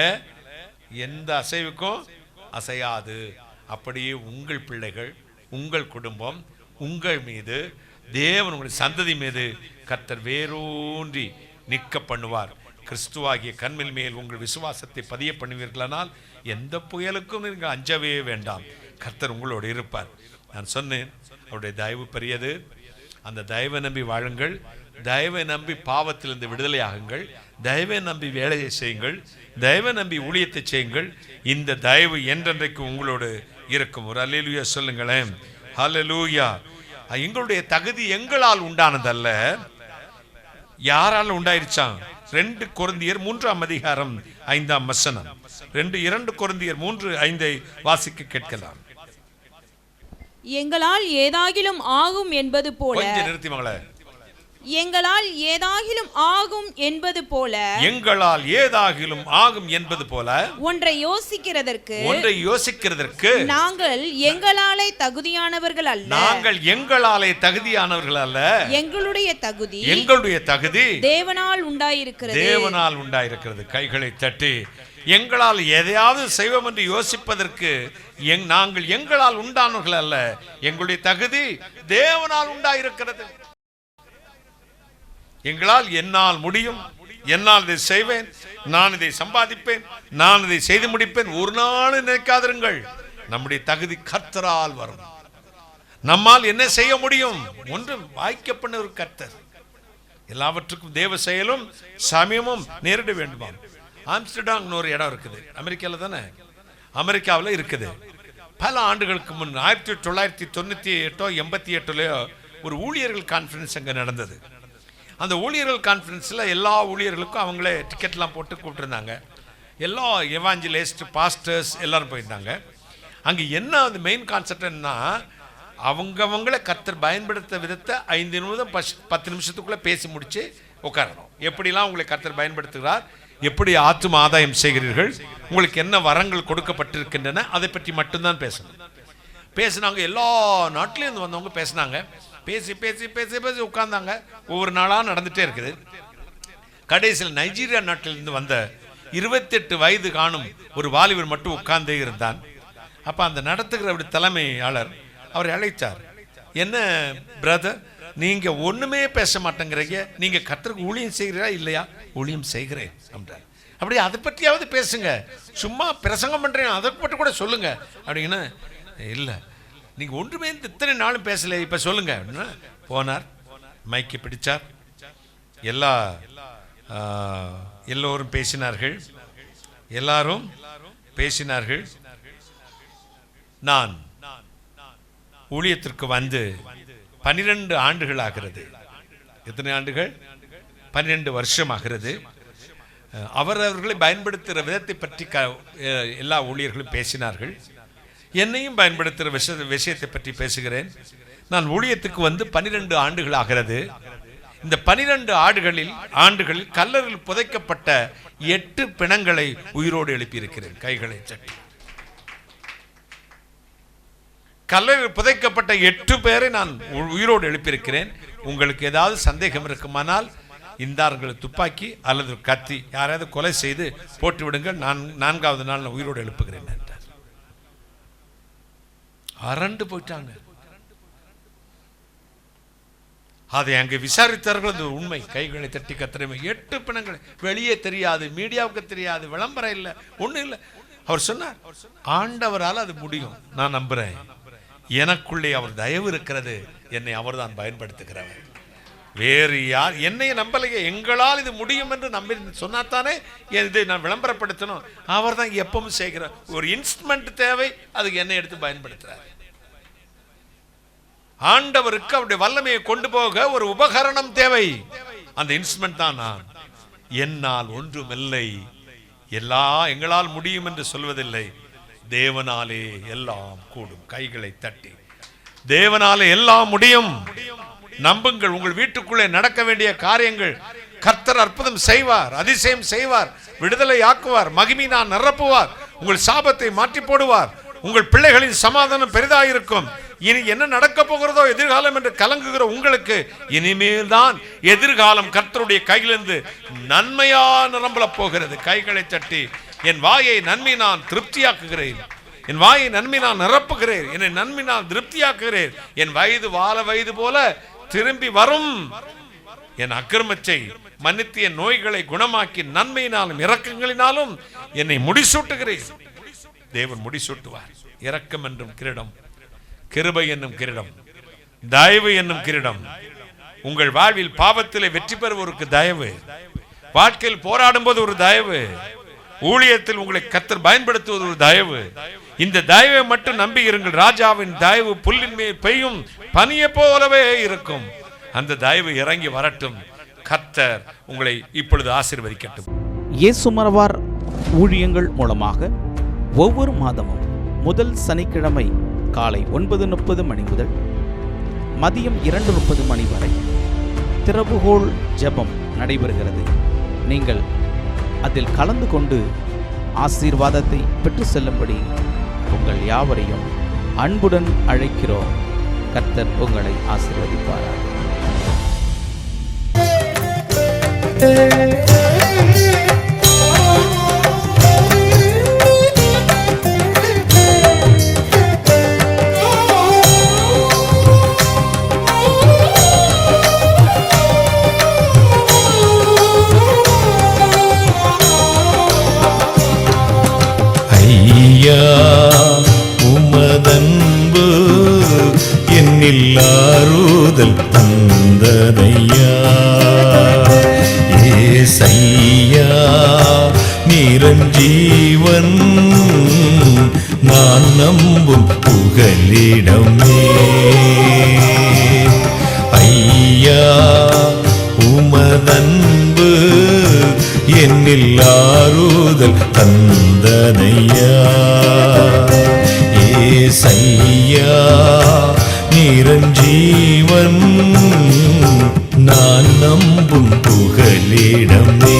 எந்த அசைவுக்கும் அசையாது. அப்படியே உங்கள் பிள்ளைகள், உங்கள் குடும்பம், உங்கள் மீது தேவன், உங்களுடைய சந்ததி மீது கர்த்தர் வேரூன்றி நிற்க பண்ணுவார். கிறிஸ்துவாகிய கண்மில் மேல் உங்கள் விசுவாசத்தை பதிய பண்ணுவீர்களானால் எந்த புயலுக்கும் நீங்கள் அஞ்சவே வேண்டாம். கர்த்தர் உங்களோடு இருப்பார். நான் சொன்னேன், அவருடைய தயவு பெரியது. அந்த தயவை நம்பி வாழுங்கள். தயவை நம்பி பாவத்திலிருந்து விடுதலை ஆகுங்கள். தயவை நம்பி வேலையை செய்யுங்கள். தயவை நம்பி ஊழியத்தை செய்யுங்கள். இந்த தயவு என்றென்றைக்கு உங்களோடு இருக்கும். ஒரு அல்லேலூயா சொல்லுங்களேன். ஹல்லேலூயா. எங்களுடைய தகுதி எங்களால் உண்டானதல்ல. யாரால் உண்டாயிருச்சான்? 2 கொரிந்தியர் 3ஆம் அதிகாரம் 5ஆம் வசனம். 2 கொரிந்தியர் 3:5 வாசிக்க கேட்கலாம். எங்களால் ஏதாகிலும் ஆகும் என்பது போல, கொஞ்சம் நிறுத்தி மகளே. எங்களால் ஏதாகிலும் ஆகும் என்பது போல, எங்களால் ஏதாகிலும் ஆகும் என்பது போல ஒன்றை யோசிக்கிறதற்கு நாங்கள் எங்களாலே தகுதியானவர்கள் அல்ல. நாங்கள் எங்களாலே தகுதியானவர்கள் அல்ல. எங்களுடைய தகுதி தேவனால் உண்டாயிருக்கிறது. கைகளை தட்டி எங்களால் எதையாவது செய்வோம் என்று யோசிப்பதற்கு நாங்கள் எங்களால் உண்டானவர்கள் அல்ல. எங்களுடைய தகுதி தேவனால் உண்டாயிருக்கிறது. எங்களால் என்னால் முடியும், என்னால் இதை செய்வேன், நான் இதை சம்பாதிப்பேன், நான் இதை செய்து முடிப்பேன், ஒரு நாள் நினைக்காதிருங்கள். நம்முடைய தகுதி கர்த்தரால் வரும். நம்மால் என்ன செய்ய முடியும்? ஒன்று வாய்க்கப்பட்ட ஒரு கர்த்தர். எல்லாவற்றுக்கும் தேவ செயலும் சமயமும் நேரிட வேண்டுமாம். ஆம்ஸ்டர்டாம் ஒரு இடம் இருக்குது, அமெரிக்காவில் தானே, அமெரிக்காவில் இருக்குது. பல ஆண்டுகளுக்கு முன் 1998 88 ஒரு ஊழியர்கள் கான்ஃபரன்ஸ் அங்கே நடந்தது. அந்த ஊழியர்கள் கான்ஃபரன்ஸில் எல்லா ஊழியர்களுக்கும் அவங்களே டிக்கெட்லாம் போட்டு கூப்பிட்டுருந்தாங்க. எல்லா எவாஞ்சலிஸ்ட் பாஸ்டர்ஸ் எல்லாரும் போயிருந்தாங்க. அங்கே என்ன அந்த மெயின் கான்செப்ட்னா, அவங்கள கர்த்தர் பயன்படுத்த விதத்தை 5 நிமிடம் 10 நிமிஷத்துக்குள்ளே பேசி முடித்து உட்காரணும். எப்படிலாம் உங்களை கர்த்தர் பயன்படுத்துகிறார், எப்படி ஆத்தும ஆதாயம் செய்கிறீர்கள், உங்களுக்கு என்ன வரங்கள் கொடுக்கப்பட்டிருக்கின்றன, அதை பற்றி மட்டும்தான் பேசணும். பேசினாங்க. எல்லா நாட்டிலேருந்து வந்தவங்க பேசினாங்க. பேசி பேசி பேசி பேசி உட்கார்ந்தாங்க. ஒவ்வொரு நாளாக நடந்துகிட்டே இருக்குது. கடைசியில் நைஜீரியா நாட்டிலிருந்து வந்த 28 வயது காணும் ஒரு வாலிபர் மட்டும் உட்கார்ந்தே இருந்தான். அப்போ அந்த நடத்துகிற தலைமையாளர் அவரை அழைத்தார். என்ன பிரதர், நீங்கள் ஒன்றுமே பேச மாட்டேங்கிறீங்க, நீங்கள் கர்த்தருக்கு ஊழியம் செய்கிறீரா? இல்லையா? ஊழியம் செய்கிறேன் அப்படின்றார். அப்படி அதை பற்றியாவது பேசுங்க, சும்மா பிரசங்கம் பண்ணுறேன் அதை பற்றி கூட சொல்லுங்க அப்படின்னா, இல்லை நீங்கள் ஒன்றுமே இத்தனை நாளும் பேசலை, இப்போ சொல்லுங்க அப்படின்னா போனார். மைக்கை பிடிச்சார். எல்லோரும் பேசினார்கள். நான் ஊழியத்திற்கு வந்து 12 ஆண்டுகள் ஆகிறது. எத்தனை ஆண்டுகள்? 12 வருஷம் ஆகிறது. அவர்களை பயன்படுத்துகிற விதத்தை பற்றி எல்லா ஊழியர்களும் பேசினார்கள். என்னையும் பயன்படுத்துகிற விஷயத்தை பற்றி பேசுகிறேன். நான் ஊழியத்துக்கு வந்து 12 ஆண்டுகள் ஆகிறது. இந்த 12 ஆண்டுகளில் கல்லறையில் புதைக்கப்பட்ட 8 பிணங்களை உயிரோடு எழுப்பியிருக்கிறேன். கைகளை சட்டி. கல்லறையில் புதைக்கப்பட்ட 8 பேரை நான் உயிரோடு எழுப்பியிருக்கிறேன். உங்களுக்கு ஏதாவது சந்தேகம் இருக்குமானால் இந்தார்கள் துப்பாக்கி அல்லது கத்தி, யாராவது கொலை செய்து போட்டு விடுங்கள், நான் 4வது நாள் நான் உயிரோடு எழுப்புகிறேன் என்றார். அரண்டு போயிட்டாங்க. அதை அங்கே விசாரித்தார்கள். அது உண்மை. கைகளை தட்டி கத்திரமே 8 பிணங்களை, வெளியே தெரியாது, மீடியாவுக்கு தெரியாது, விளம்பரம் இல்லை, ஒன்றும் இல்லை. அவர் சொன்னார், ஆண்டவரால் அது முடியும், நான் நம்புறேன். எனக்குள்ளே அவர் தயவு இருக்கிறது, என்னை அவர் தான் பயன்படுத்துகிறவர். வேறு யார் என்னைய நம்பலையே, எங்களால் இது முடியும் என்று நம்பி சொன்னாத்தானே இதை நான் விளம்பரப்படுத்தணும். அவர் தான் எப்பவும் செய்கிறார். ஒரு இன்ஸ்ட்ருமெண்ட் தேவை, அதுக்கு என்னை எடுத்து பயன்படுத்துறார். ஆண்டவருக்கு அவருடைய வல்லமையை கொண்டு போக ஒரு உபகரணம் தேவை. அந்த இன்ஸ்ட்ருமெண்ட் தான் நான். என்னால் ஒன்றுமில்லை, எங்களால் முடியும் என்று சொல்வதில்லை, தேவனாலே எல்லாம் கூடும். கைகளை தட்டி தேவனாலே எல்லாம் முடியும். நம்புங்கள். உங்கள் வீட்டுக்குள்ளே நடக்க வேண்டிய காரியங்கள் கர்த்தர் அற்புதம் செய்வார், அதிசயம் செய்வார், விடுதலை ஆக்குவார், மகிமையினால் நிரப்புவார், உங்கள் சாபத்தை மாற்றி போடுவார். உங்கள் பிள்ளைகளின் சமாதானம் பெரிதாயிருக்கும். இனி என்ன நடக்க போகிறதோ எதிர்காலம் என்று கலங்குகிற உங்களுக்கு இனிமேல் தான் எதிர்காலம் கர்த்தருடைய கையிலிருந்து நன்மையா நிரம்பல போகிறது. கைகளை தட்டி என் வாயை நன்மை நான் திருப்தியாக்குகிறேன், என் வாயை நன்மை நான் நிரப்புகிறேன், என்னை நன்மை நான் திருப்தியாக்குகிறேன். என் வயது வாழ வயது போல திரும்பி வரும். என் அக்கிரமத்தை மன்னித்து என் நோய்களை குணமாக்கி நன்மையினாலும் இரக்கங்களினாலும் என்னை முடிசூட்டுகிறேன். தேவன் முடிசூட்டுவார். இரக்கம் என்னும் கிரீடம், கிருபை என்னும் கிரீடம், தயவு என்னும் கிரீடம். உங்கள் வாழ்வில் பாவத்திலே வெற்றி பெறுவோருக்கு தயவு, வாழ்க்கையில் போராடும் போது ஒரு தயவு, ஊழியத்தில் உங்களை கர்த்தர் பயன்படுத்துவது ஒரு தயவு. இந்த தயவை மட்டும் நம்பி இருங்கள். ராஜாவின் தயவு புல்லின் மேல் பெய்யும் பனியை போலவே இருக்கும். அந்த தயவு இறங்கி வரட்டும். கர்த்தர் உங்களை இப்பொழுது ஆசீர்வதிக்கட்டும். இயேசுமரவார் ஊழியங்கள் மூலமாக ஒவ்வொரு மாதமும் முதல் சனிக்கிழமை காலை 9:30 மணி முதல் மதியம் 2:30 மணி வரை திறவுகோல் ஜெபம் நடைபெறுகிறது. நீங்கள் அதில் கலந்து கொண்டு ஆசீர்வாதத்தை பெற்று செல்லும்படி உங்கள் யாவரையும் அன்புடன் அழைக்கிறோம். கர்த்தர் உங்களை ஆசீர்வதிப்பாராக. ஐயா உமதன்பு என்னில் ஆறுதல் தந்ததையா, ஏசையா நிரஞ்சீவன் நான் நம்பும் புகலிடமே. ஐயா உமதன்பு என்னில் ஆறுதல் தந்ததையா, ஏசையா நிரஞ்சீவன் நான் நம்பும் புகலிடமே.